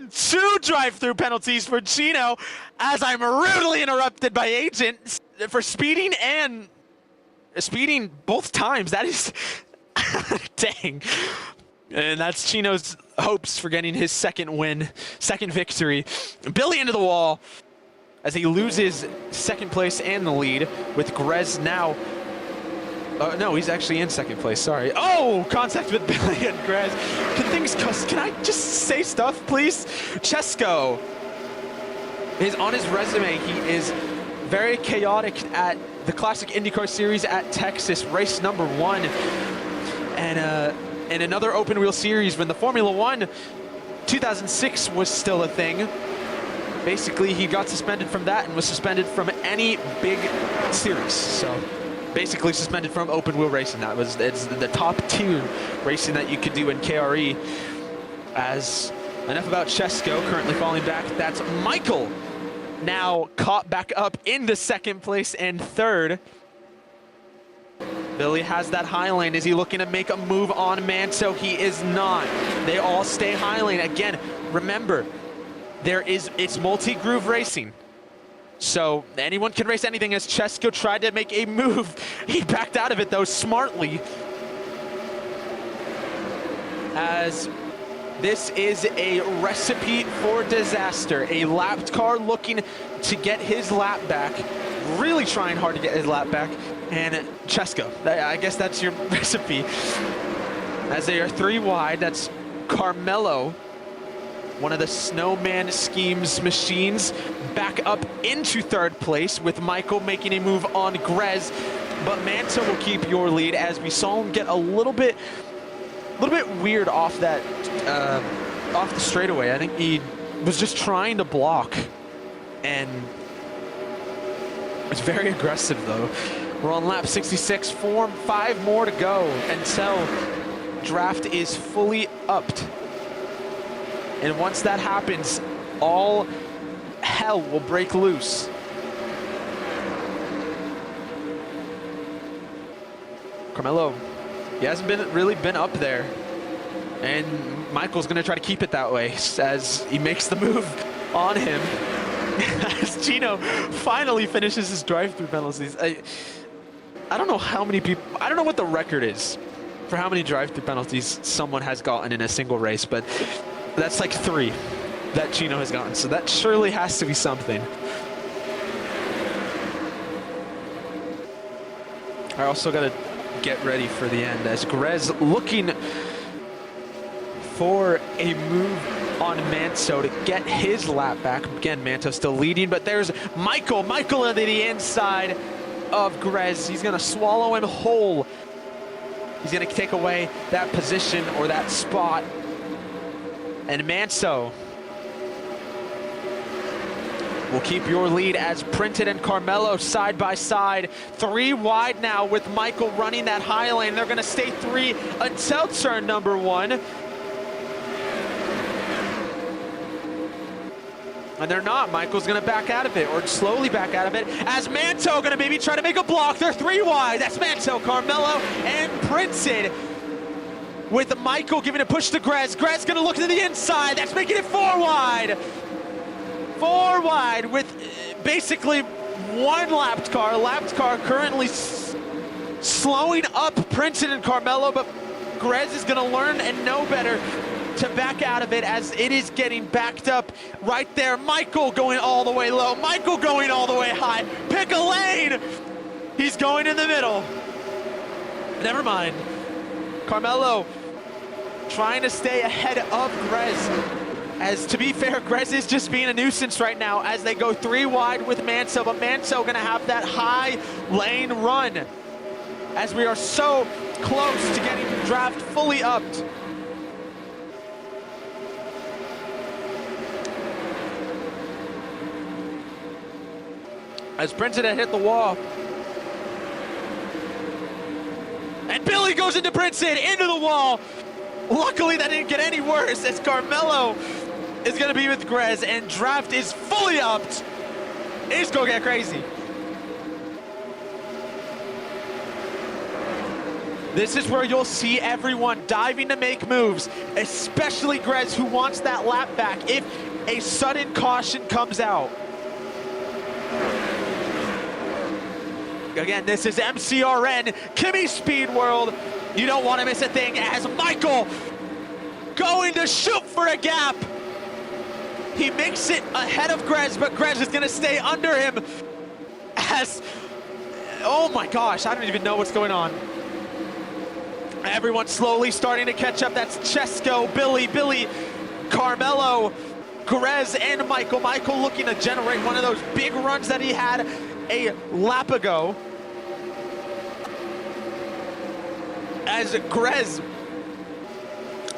is 2 drive-through penalties for Chino, as I'm rudely interrupted by Agent for speeding both times. That is dang. And that's Chino's hopes for getting his second victory. Billy into the wall as he loses second place and the lead, with Grez now. No, he's actually in second place, sorry. Oh, contact with Billy and Grez. Can I just say stuff, please? Chesko is on his resume. He is very chaotic at the Classic IndyCar Series at Texas, race number 1. And another open wheel series when the Formula 1 2006 was still a thing. Basically, he got suspended from that and was suspended from any big series. So basically suspended from open wheel racing. It's the top tier racing that you could do in KRE. As enough about Chesko currently falling back. That's Michael now caught back up into second place and third. Billy has that high lane. Is he looking to make a move on Manto? He is not. They all stay high lane. Again, remember, it's multi-groove racing. So anyone can race anything, as Chesko tried to make a move. He backed out of it, though, smartly. As this is a recipe for disaster. A lapped car looking to get his lap back. Really trying hard to get his lap back. And Chesko, I guess that's your recipe. As they are 3 wide, that's Carmelo one of the Snowman Schemes machines, back up into third place with Michael making a move on Grez. But Manto will keep your lead as we saw him get a little bit weird off that, off the straightaway. I think he was just trying to block, and it's very aggressive though. We're on lap 66, 5 more to go until draft is fully upped. And once that happens, all hell will break loose. Carmelo, he hasn't really been up there. And Michael's gonna try to keep it that way as he makes the move on him. As Gino finally finishes his drive-through penalties. I don't know how many people, I don't know what the record is for how many drive-through penalties someone has gotten in a single race, but that's like 3 that Gino has gotten. So that surely has to be something. I also gotta get ready for the end as Grez looking for a move on Manto to get his lap back. Again, Manto still leading, but there's Michael. Michael on the inside of Grez. He's gonna swallow him whole. He's gonna take away that position or that spot. And Manto will keep your lead as Printed and Carmelo side by side. 3 wide now with Michael running that high lane. They're gonna stay 3 until turn number 1. And they're not. Michael's gonna back out of it, or slowly back out of it, as Manto gonna maybe try to make a block. They're 3 wide. That's Manto, Carmelo, and Printed. With Michael giving a push to Grez. Grez gonna look to the inside. That's making it 4 wide. 4 wide with basically 1 lapped car. Lapped car currently slowing up Printed and Carmelo, but Grez is gonna learn and know better to back out of it as it is getting backed up right there. Michael going all the way low. Michael going all the way high. Pick a lane. He's going in the middle. Never mind. Carmelo trying to stay ahead of Grez. As to be fair, Grez is just being a nuisance right now as they go 3 wide with Manto, but Manto gonna have that high lane run as we are so close to getting the draft fully upped. As Printed had hit the wall. And Billy goes into Printed, into the wall. Luckily that didn't get any worse as Carmelo is gonna be with Grez and draft is fully upped. It's gonna get crazy. This is where you'll see everyone diving to make moves, especially Grez who wants that lap back if a sudden caution comes out. Again, this is MCRN, Kimi Speedworld. You don't want to miss a thing as Michael going to shoot for a gap. He makes it ahead of Grez, but Grez is going to stay under him as, oh my gosh, I don't even know what's going on. Everyone's slowly starting to catch up. That's Chesko, Billy, Carmelo, Grez, and Michael. Michael looking to generate one of those big runs that he had a lap ago. As Grez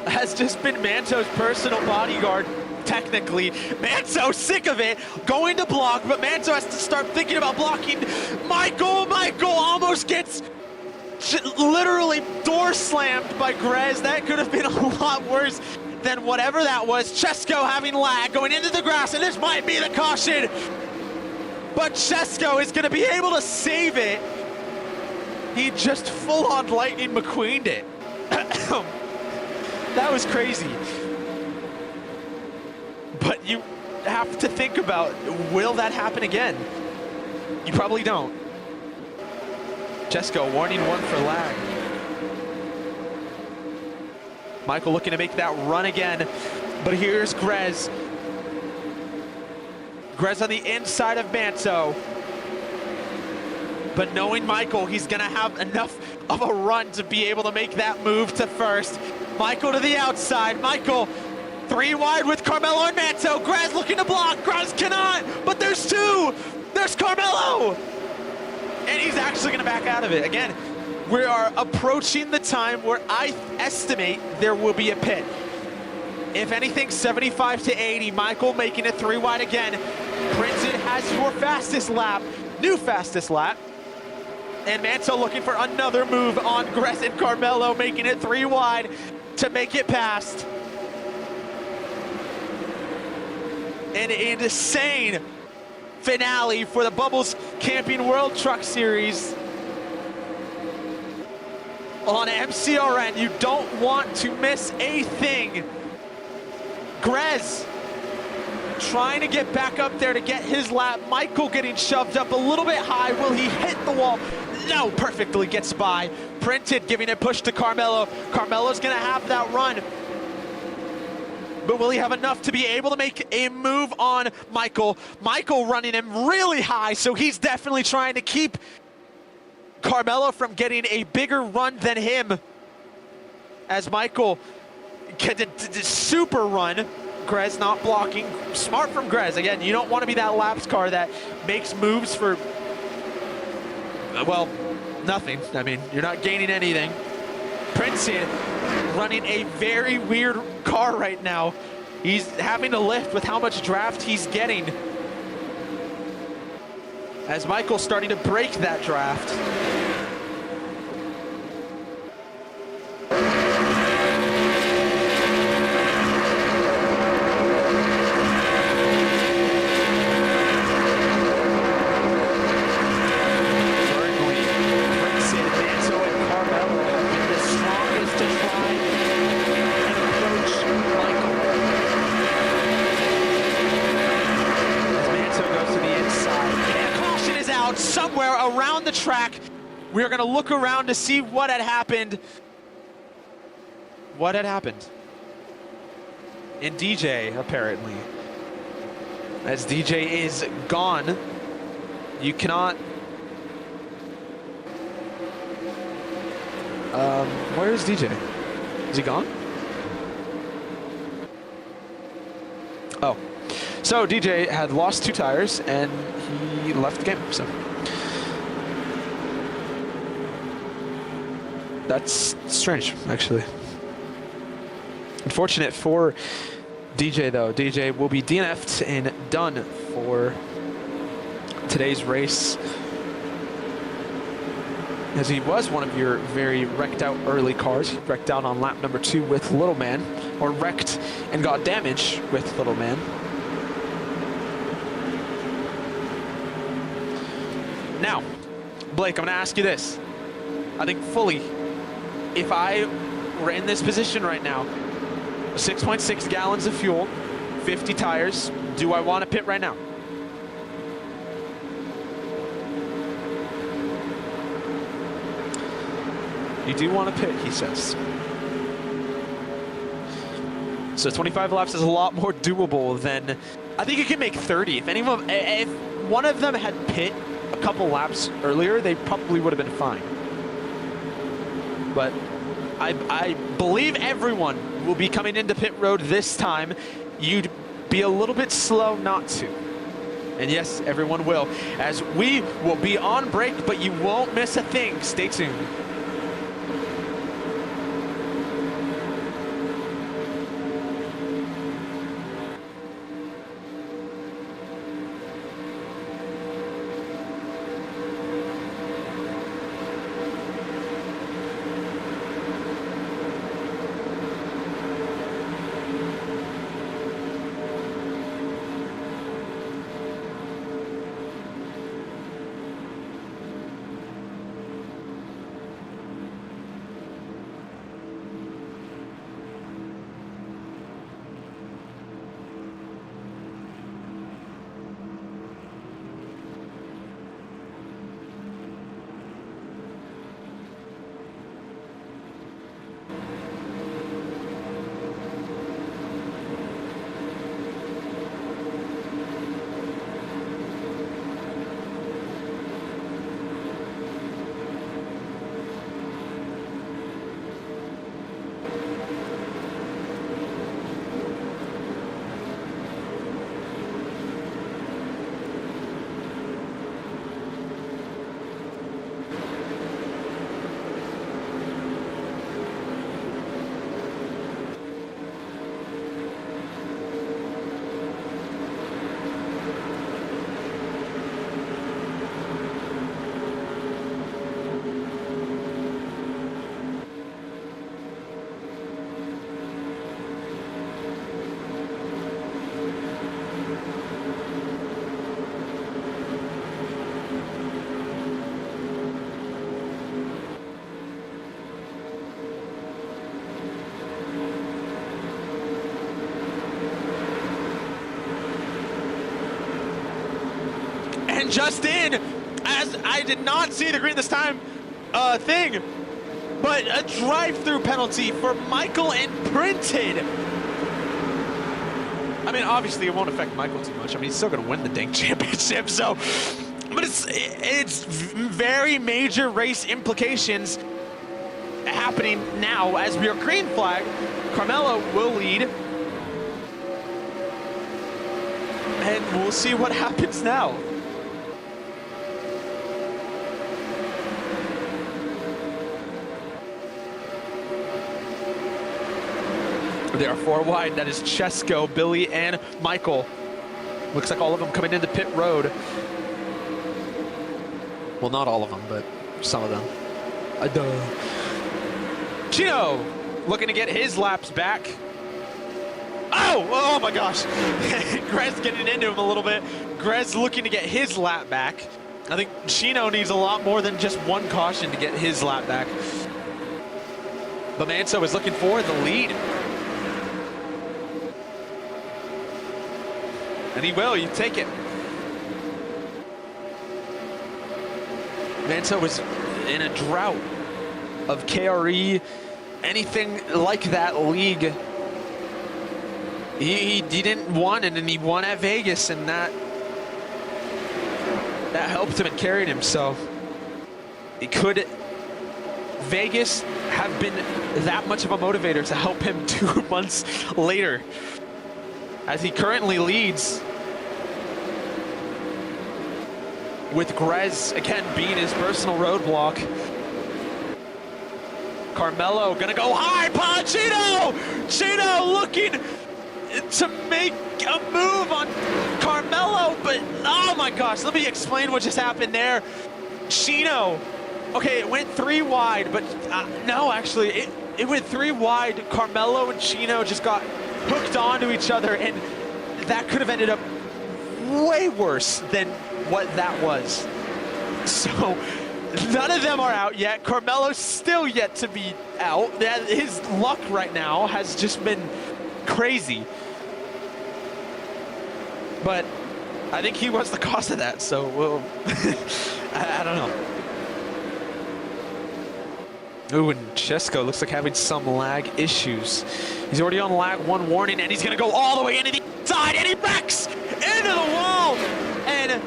has just been Manto's personal bodyguard, technically. Manto, sick of it, going to block, but Manto has to start thinking about blocking. Michael almost gets literally door slammed by Grez. That could have been a lot worse than whatever that was. Chesko having lag, going into the grass, and this might be the caution. But Chesko is gonna be able to save it. He just full-on Lightning McQueen'd it. That was crazy. But you have to think about, will that happen again? You probably don't. Chesko warning 1 for lag. Michael looking to make that run again, but here's Grez. Grez on the inside of Manto. But knowing Michael, he's gonna have enough of a run to be able to make that move to first. Michael to the outside. Michael 3 wide with Carmelo and Manto. Grez looking to block. Grez cannot, but there's 2. There's Carmelo. And he's actually going to back out of it. Again, we are approaching the time where I estimate there will be a pit. If anything, 75 to 80. Michael making it 3 wide again. Printed has your fastest lap, new fastest lap. And Manto looking for another move on Grez and Carmelo, making it 3 wide to make it past. An insane finale for the Bubbles Camping World Truck Series on MCRN. You don't want to miss a thing. Grez trying to get back up there to get his lap. Michael getting shoved up a little bit high. Will he hit the wall? No, perfectly gets by. Printed giving a push to Carmelo. Carmelo's gonna have that run. But will he have enough to be able to make a move on Michael? Michael running him really high, so he's definitely trying to keep Carmelo from getting a bigger run than him. As Michael did a super run. Grez not blocking. Smart from Grez. Again, you don't want to be that laps car that makes moves for, well, nothing. I mean, you're not gaining anything. Prince running a very weird car right now. He's having to lift with how much draft he's getting. As Michael's starting to break that draft. Somewhere around the track. We're gonna look around to see what had happened. What had happened? And DJ, apparently. As DJ is gone. You cannot... where is DJ? Is he gone? Oh. So DJ had lost 2 tires and he left the game, so. That's strange, actually. Unfortunate for DJ, though. DJ will be DNF'd and done for today's race. As he was one of your very wrecked out early cars. He wrecked out on lap number 2 with Little Man, or wrecked and got damage with Little Man. Now, Blake, I'm gonna ask you this. I think fully, if I were in this position right now, 6.6 gallons of fuel, 50 tires, do I want to pit right now? You do want to pit, he says. So 25 laps is a lot more doable than, I think you can make 30. If one of them had pit a couple laps earlier, they probably would have been fine. But I believe everyone will be coming into pit road this time. You'd be a little bit slow not to. And yes, everyone will. As we will be on break, but you won't miss a thing. Stay tuned. green just in, as I did not see the green this time thing, but a drive-through penalty for Michael and Printed. I mean, obviously it won't affect Michael too much. I mean, he's still gonna win the dang championship, so, but it's very major race implications happening now as we are green flag. Carmelo will lead, and we'll see what happens now. They are 4 wide. That is Chesko, Billy, and Michael. Looks like all of them coming into pit road. Well, not all of them, but some of them. Chino looking to get his laps back. Oh my gosh. Grez getting into him a little bit. Grez looking to get his lap back. I think Chino needs a lot more than just one caution to get his lap back. But Manso is looking for the lead. And he will, you take it. Manso was in a drought of KRE, anything like that league. He didn't won, and then he won at Vegas, and that helped him and carried him. So could Vegas have been that much of a motivator to help him 2 months later, as he currently leads, with Grez again being his personal roadblock. Carmelo gonna go high, Chino! Chino looking to make a move on Carmelo, but oh my gosh, let me explain what just happened there. Chino, okay, it went 3 wide, but no, actually, it went 3 wide. Carmelo and Chino just got hooked onto each other, and that could have ended up way worse than what that was. So none of them are out yet. Carmelo's still yet to be out. His luck right now has just been crazy. But I think he was the cause of that, so we'll I don't know. Ooh, and Chesko looks like having some lag issues. He's already on lag 1 warning, and he's gonna go all the way into the side, and he wrecks into the wall, and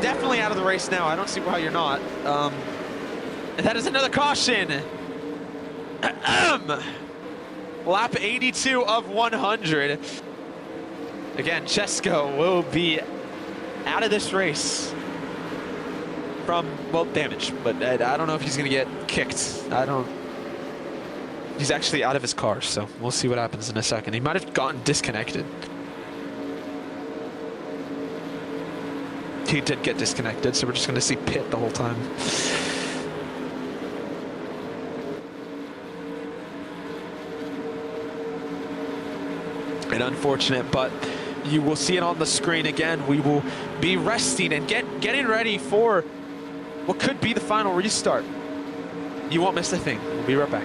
definitely out of the race now. I don't see how you're not. And that is another caution. Lap 82 of 100. Again, Chesko will be out of this race from, well, damage, but I don't know if he's gonna get kicked. He's actually out of his car, so we'll see what happens in a second. He might have gotten disconnected. He did get disconnected, so we're just gonna see pit the whole time. And unfortunate, but you will see it on the screen again. We will be resting and getting ready for what could be the final restart. You won't miss a thing. We'll be right back.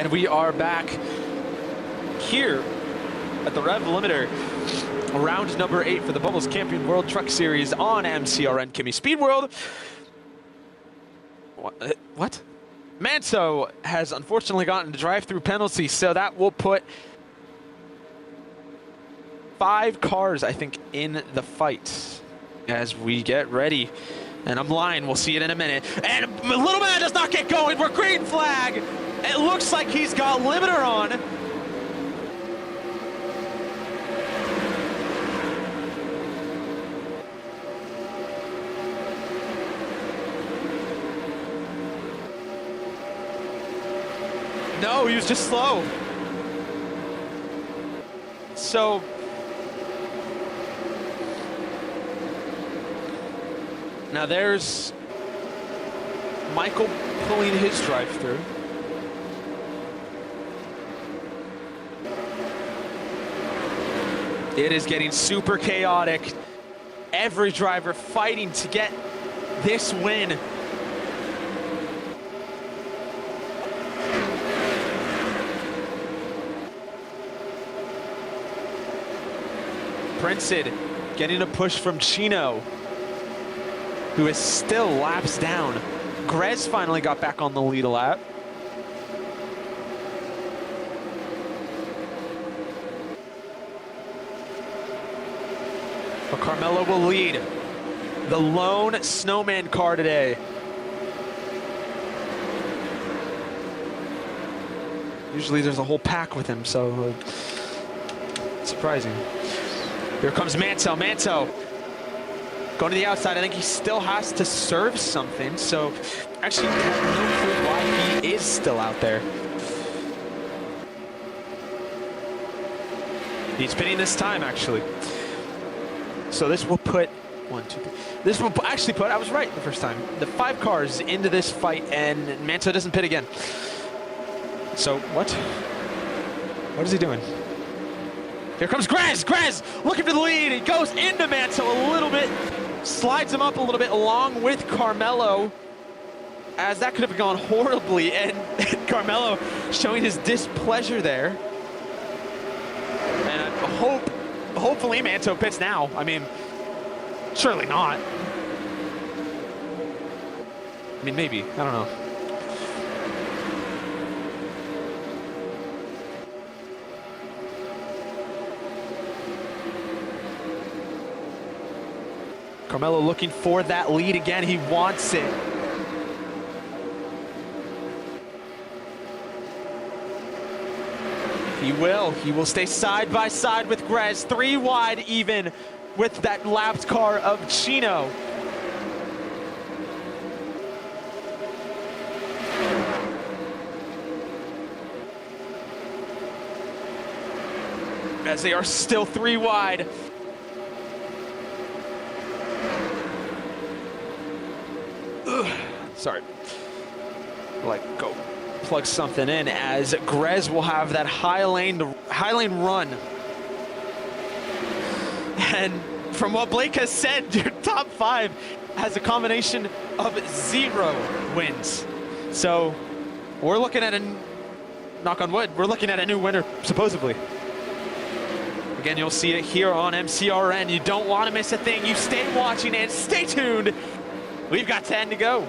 And we are back here at the Revlimter, round number 8 for the Bubbles Champion World Truck Series on MCRN Kimi Speedworld. What? Manso has unfortunately gotten a drive-through penalty, so that will put 5 cars, I think, in the fight as we get ready. And I'm lying, we'll see it in a minute. And Little Man does not get going, we're green flag! It looks like he's got limiter on. No, he was just slow. So, now there's Michael pulling his drive-through. It is getting super chaotic. Every driver fighting to get this win. Princeton getting a push from Chino, who is still laps down. Grez finally got back on the lead a lap. But Carmelo will lead. The lone snowman car today. Usually there's a whole pack with him, so surprising. Here comes Manto. Manto going to the outside. I think he still has to serve something, so actually I have no clue why he is still out there. He's pitting this time, actually. So this will put this will actually put, I was right the first time, the 5 cars into this fight, and Manto doesn't pit again. So what is he doing? Here comes Grez. Grez looking for the lead. He goes into Manto a little bit, slides him up a little bit along with Carmelo, as that could have gone horribly, and Carmelo showing his displeasure there. And hopefully Manto pits now. I mean, surely not. I mean, maybe. I don't know. Carmelo looking for that lead again. He wants it. He will stay side by side with Grez, 3 wide even with that lapped car of Chino. As they are still 3 wide. Sorry. Like, go plug something in, as Grez will have that high lane run. And from what Blake has said, your top 5 has a combination of 0 wins. So we're looking at knock on wood, we're looking at a new winner, supposedly. Again, you'll see it here on MCRN. You don't want to miss a thing. You stay watching and stay tuned. We've got 10 to go.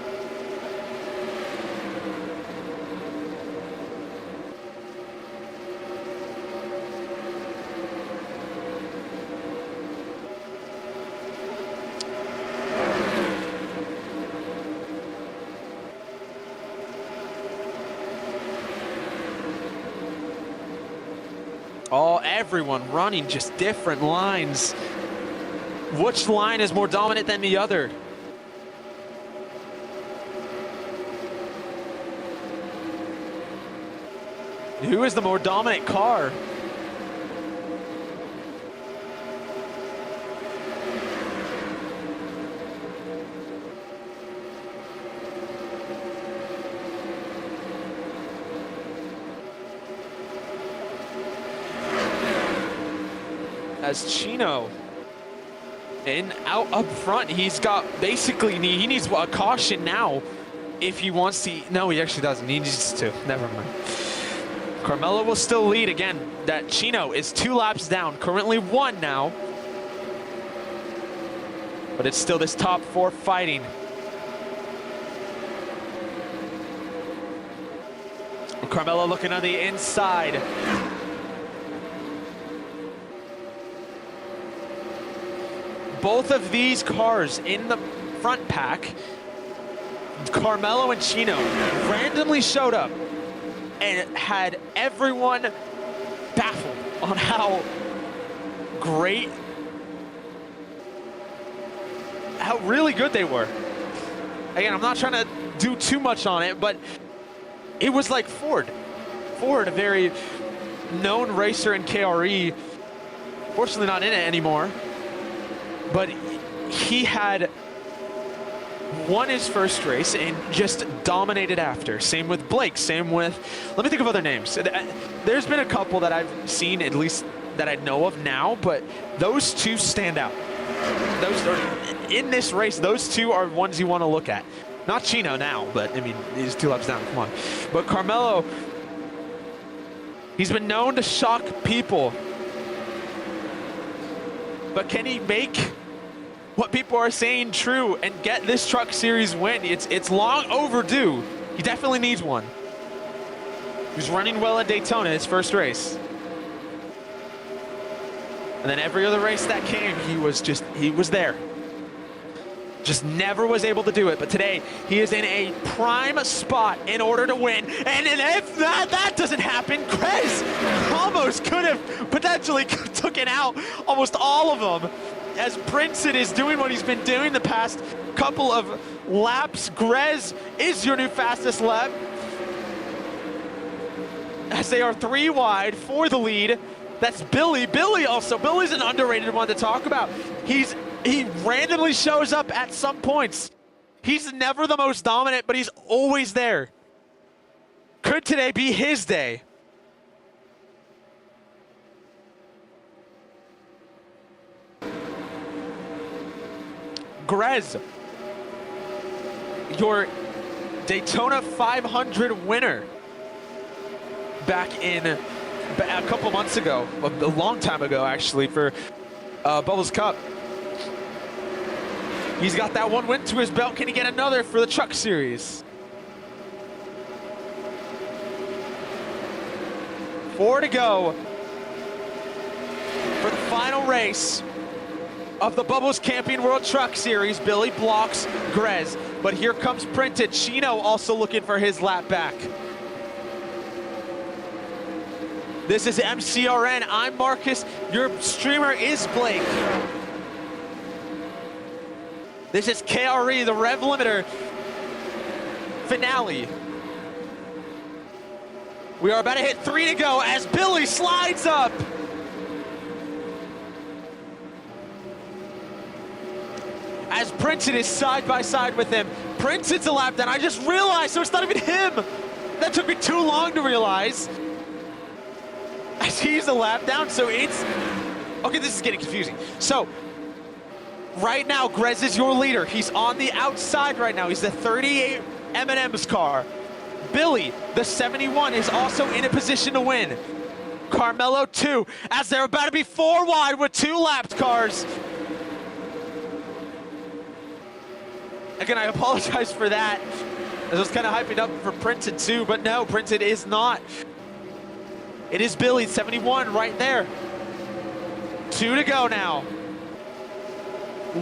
Everyone running just different lines. Which line is more dominant than the other? Who is the more dominant car? As Chino out up front, he's got basically, he needs a caution now if he wants to. No, he actually doesn't. He needs to. Never mind. Carmelo will still lead again. That Chino is 2 laps down, currently 1 now. But it's still this top 4 fighting. Carmelo looking on the inside. Both of these cars in the front pack, Carmelo and Chino, randomly showed up and had everyone baffled on how great, how really good they were. Again, I'm not trying to do too much on it, but it was like Ford. Ford, a very known racer in KRE, fortunately not in it anymore, but he had won his first race and just dominated after. Same with Blake, same with, let me think of other names. There's been a couple that I've seen, at least that I know of now, but those 2 stand out. Those are, in this race, those 2 are ones you want to look at. Not Chino now, but I mean, he's 2 laps down, come on. But Carmelo, he's been known to shock people. But can he make what people are saying true and get this Truck Series win? It's long overdue. He definitely needs one. He was running well at Daytona, his first race. And then every other race that came, he was there. Just never was able to do it. But today, he is in a prime spot in order to win. And if that doesn't happen, Krez almost could have potentially taken out almost all of them. As Princeton is doing what he's been doing the past couple of laps, Grez is your new fastest lap. As they are 3 wide for the lead. That's Billy. Billy's an underrated one to talk about. He randomly shows up at some points. He's never the most dominant, but he's always there. Could today be his day? Grez, your Daytona 500 winner back in a couple months ago, a long time ago actually, for Bubbles Cup. He's got that 1 win to his belt. Can he get another for the Truck Series? 4 to go for the final race of the Bubbles Camping World Truck Series. Billy blocks Grez, but here comes Printed. Chino also looking for his lap back. This is MCRN. I'm Marcus. Your streamer is Blake. This is KRE, the Revlimter finale. We are about to hit 3 to go as Billy slides up. As Princeton is side by side with him. Princeton's a lap down. I just realized, so it's not even him. That took me too long to realize. As he's a lap down, so it's, okay, this is getting confusing. So, right now, Grez is your leader. He's on the outside right now. He's the 38 M&M's car. Billy, the 71, is also in a position to win. Carmelo 2, as they're about to be 4 wide with 2 lapped cars. Again, I apologize for that. I was kind of hyping up for Princeton too, but no, Princeton is not. It is Billy, 71, right there. 2 to go now.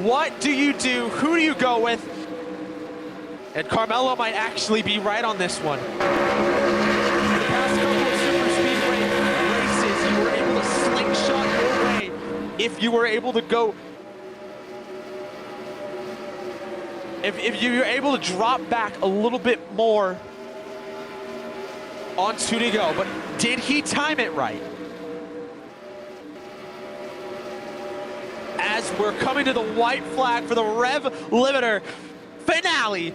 What do you do? Who do you go with? And Carmelo might actually be right on this one. The past couple of super speedway races, you were able to slingshot your way if you were able to go. If you were able to drop back a little bit more on 2 to go, but did he time it right? As we're coming to the white flag for the Revlimter finale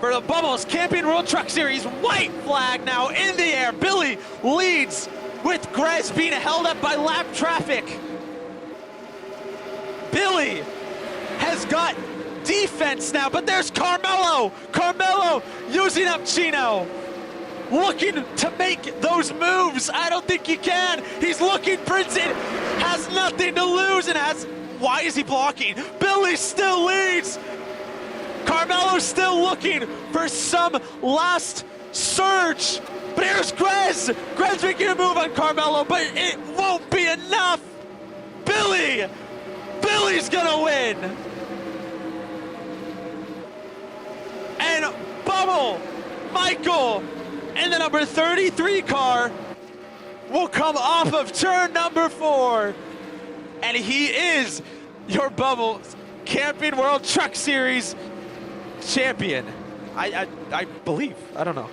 for the Bubbles Camping World Truck Series. White flag now in the air. Billy leads with Grez being held up by lap traffic. Billy has got defense now, but there's Carmelo. Carmelo using up Chino. looking to make those moves. I don't think he can. He's looking, Princeton has nothing to lose and has, why is he blocking? Billy still leads. Carmelo's still looking for some last surge. But here's Grez. Grez making a move on Carmelo, but it won't be enough. Billy's gonna win. And Bubble, Michael, and the number 33 car will come off of turn number 4. And he is your Bubble Camping World Truck Series champion. I believe. I don't know.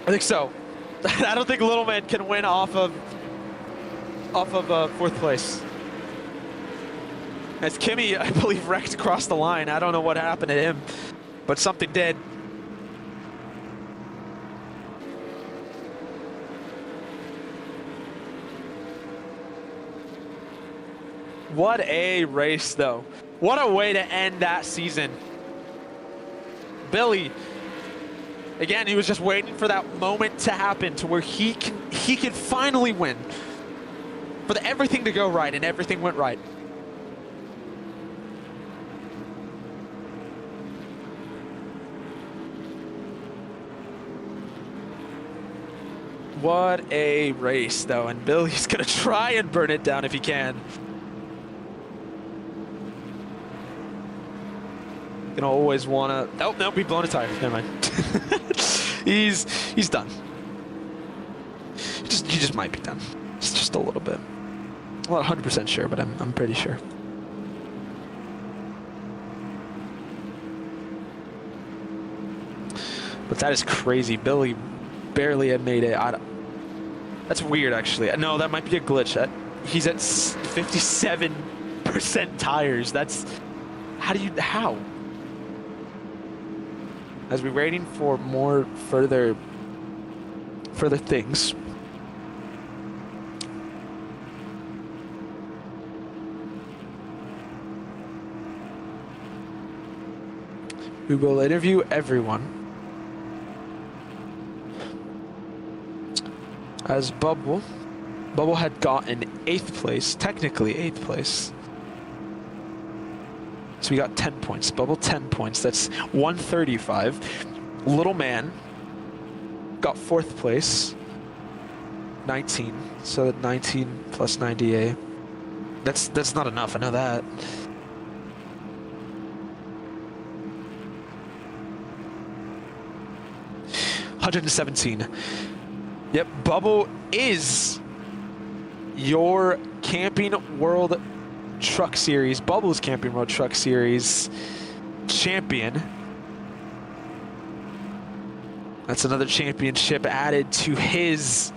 I think so. I don't think Little Man can win off of 4th place. As Kimi, I believe, wrecked across the line. I don't know what happened to him, but something did. What a race, though. What a way to end that season. Billy, again, he was just waiting for that moment to happen to where he can finally win. For everything to go right, and everything went right. What a race, though, and Billy's gonna try and burn it down if he can. Gonna always wanna. Oh no, we blown a tire. Never mind. He's done. He just might be done. It's just a little bit. I'm not 100% sure, but I'm pretty sure. But that is crazy. Billy barely had made it. That's weird, actually. No, that might be a glitch. He's at 57% tires. That's how? As we're waiting for more further things. We will interview everyone. As Bubble had gotten 8th place, technically 8th place. So we got 10 points. Bubble 10 points. That's 135. Little Man got 4th place, 19. So 19 plus 98. That's not enough. I know that. $117. Yep, Bubble is your Camping World Truck Series, Bubble's Camping World Truck Series champion. That's another championship added to his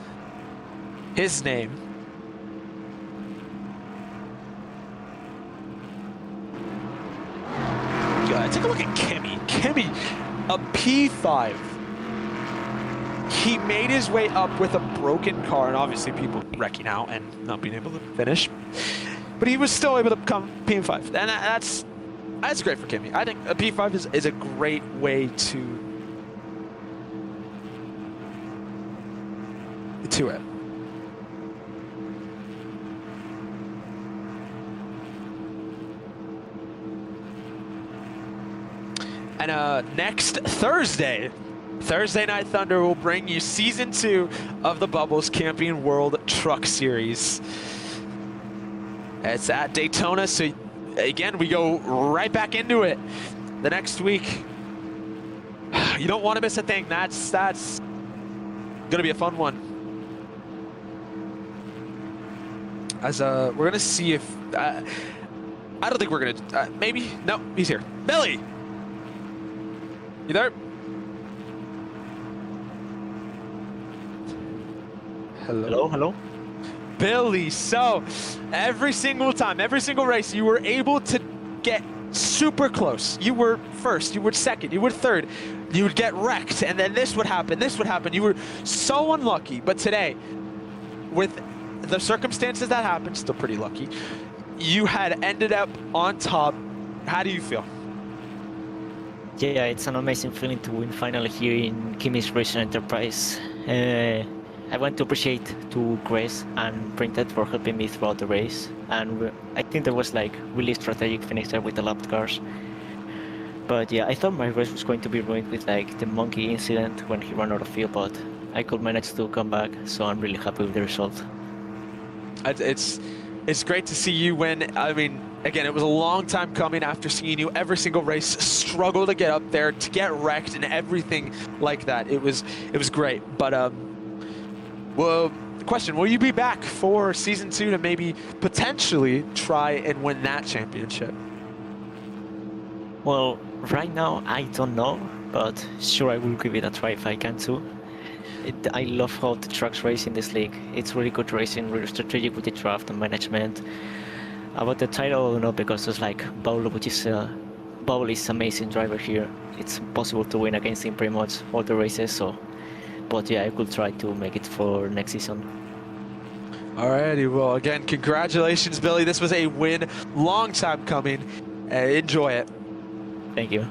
name. Take a look at Kimi. Kimi, a P5. He made his way up with a broken car, and obviously people wrecking out and not being able to finish. But he was still able to become P5, and that's great for Kimi. I think a P5 is a great way to it. And next Thursday Night Thunder will bring you Season 2 of the Bubbles Camping World Truck Series. It's at Daytona, so again, we go right back into it the next week. You don't want to miss a thing. That's gonna be a fun one. As we're gonna see if I don't think we're gonna maybe no, he's here. Billy, you there? Hello. Billy, so every single time, every single race, you were able to get super close. You were first, you were second, you were third. You would get wrecked, and then this would happen. You were so unlucky, but today, with the circumstances that happened, still pretty lucky, you had ended up on top. How do you feel? Yeah, it's an amazing feeling to win finally here in Kimi's Racing Enterprise. I want to appreciate to Grace and Printed for helping me throughout the race, and I think there was like really strategic finish there with the lap cars. But yeah, I thought my race was going to be ruined with like the monkey incident when he ran out of fuel, but I could manage to come back, so I'm really happy with the result. It's great to see you win. I mean, again, it was a long time coming after seeing you every single race struggle to get up there, to get wrecked and everything like that. It was great. But well, question, will you be back for season 2 to maybe potentially try and win that championship? Well, right now I don't know, but sure I will give it a try if I can too. I love how the trucks race in this league. It's really good racing, really strategic with the draft and management. About the title, I don't know, because it's like Paolo, which is Paolo is amazing driver here. It's possible to win against him pretty much all the races. So, but yeah, I could try to make it for next season. Alrighty, well, again, congratulations, Billy. This was a win, long time coming. Enjoy it. Thank you.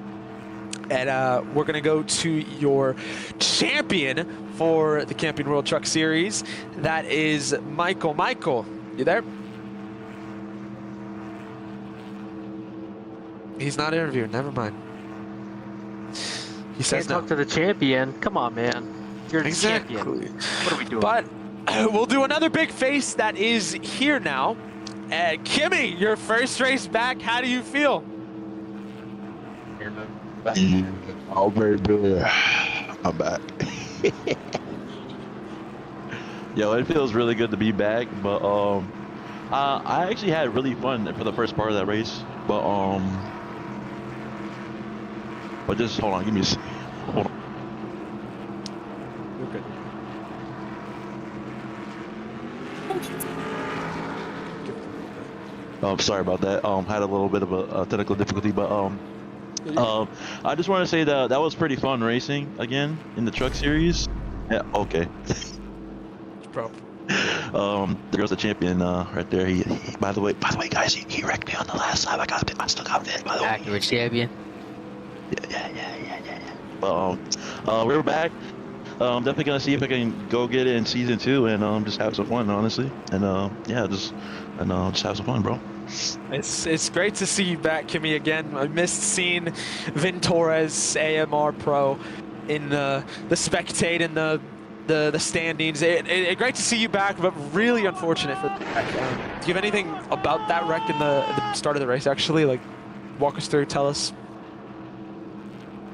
And we're gonna go to your champion for the Camping World Truck Series. That is Michael. Michael, you there? He's not interviewed, never mind. He says no. Talk to the champion. Come on, man. You're the Exactly. champion. What are we doing? But we'll do another big face that is here now. Kimi, your first race back, how do you feel? Oh, baby, I'm back. Yo, it feels really good to be back, but I actually had really fun for the first part of that race, but just hold on, give me a second. Hold on. Okay. Sorry about that. Had a little bit of a technical difficulty, but I just want to say that was pretty fun racing again in the truck series. Yeah, okay. Bro. There goes the champion right there. He by the way, guys, he wrecked me on the last time. I still got it. By the way. Accurate champion. Yeah. But we're back. Definitely gonna see if I can go get it in season 2 and just have some fun, honestly. And yeah, just have some fun, bro. It's great to see you back, Kimi, again. I missed seeing Ventura's AMR Pro in the spectate and the standings. Great to see you back, but really unfortunate for the wreck. Do you have anything about that wreck in the start of the race, actually? Like, walk us through, tell us.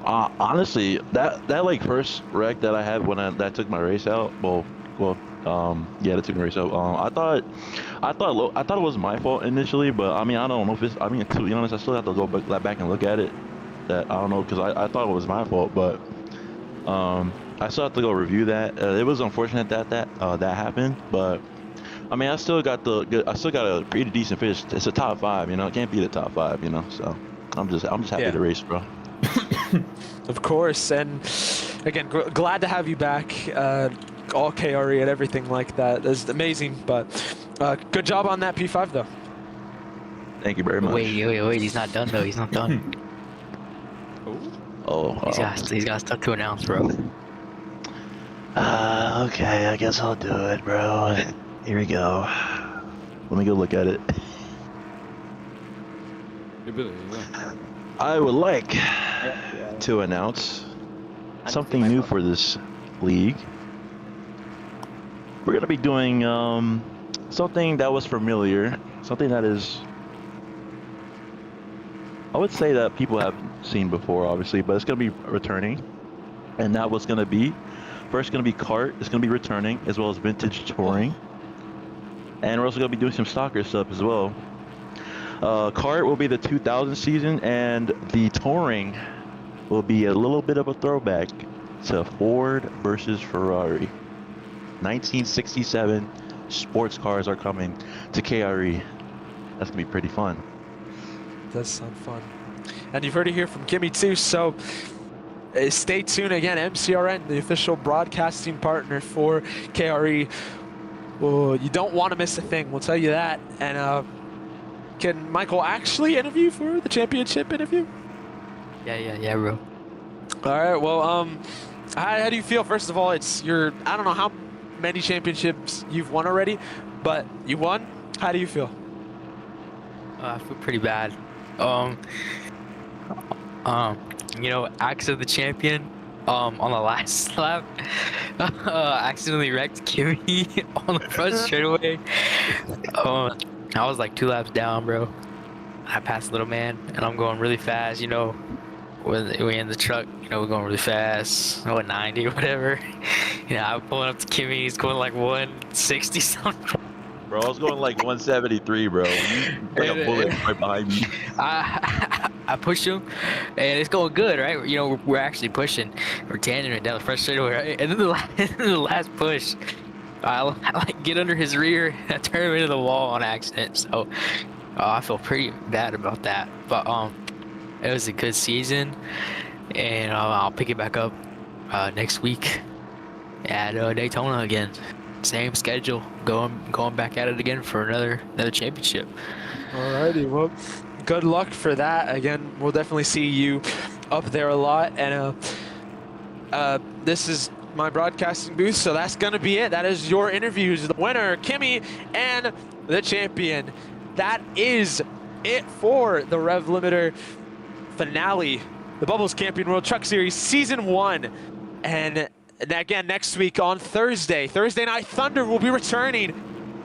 Honestly, that like first wreck that I had when that took my race out. Yeah, that took my race out. I thought it was my fault initially, but I mean, I don't know if it's. I mean, to be honest, I still have to go back and look at it. That I don't know, because I thought it was my fault, but I still have to go review that. It was unfortunate that happened, but I mean, I still got a pretty decent finish. It's a top 5, you know. It can't be the top 5, you know. So I'm just happy to race, bro. Of course, and again, glad to have you back. All KRE and everything like that. That's amazing, but good job on that P5 though. Thank you very much. Wait, he's not done though. He's not done. He's got stuff to announce, bro. Okay, I guess I'll do it, bro. Here we go. Let me go look at it. I would like to announce something new for this league. We're going to be doing something that was familiar, something that is, I would say that people have seen before, obviously, but it's going to be returning. And that was going to be, first going to be kart, it's going to be returning, as well as vintage touring. And we're also going to be doing some stalker stuff as well. Kart will be the 2000 season, and the touring will be a little bit of a throwback to Ford versus Ferrari. 1967 sports cars are coming to KRE. That's gonna be pretty fun. Does sound fun. And you've heard it here from Kimi too, so stay tuned. Again, MCRN, the official broadcasting partner for KRE. Oh, you don't want to miss a thing, we'll tell you that. And can Michael actually interview for the championship interview? Yeah, bro. All right. Well, how do you feel? First of all, it's your, I don't know how many championships you've won already, but you won. How do you feel? I feel pretty bad. Axe of the champion. On the last lap, accidentally wrecked Kimi on the front straightaway. I was like 2 laps down, bro. I passed little man, and I'm going really fast. When we in the truck, we're going really fast. 90, whatever. I'm pulling up to Kimi. He's going like 160 something. Bro, I was going like 173, bro. You like a bullet right behind me. I pushed him, and it's going good, right? We're actually pushing. We're tandeming down the front straightaway, right? And then the last push, I like get under his rear, and I turn him into the wall on accident. So I feel pretty bad about that. But it was a good season, and I'll pick it back up next week at Daytona again. Same schedule, going back at it again for another championship. Alrighty, well, good luck for that. Again, we'll definitely see you up there a lot. And this is my broadcasting booth, so that's gonna be it. That is your interviews, the winner, Kimi, and the champion. That is it for the Revlimter finale, the Bubbles Camping World Truck Series Season 1. And again, next week on Thursday Night Thunder will be returning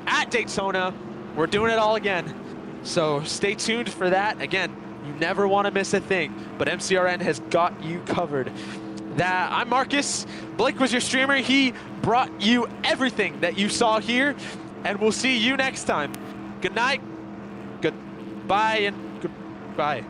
at Daytona. We're doing it all again. So stay tuned for that. Again, you never want to miss a thing, but MCRN has got you covered. I'm Marcus. Blake was your streamer. He brought you everything that you saw here, and we'll see you next time. Good night, goodbye, and goodbye.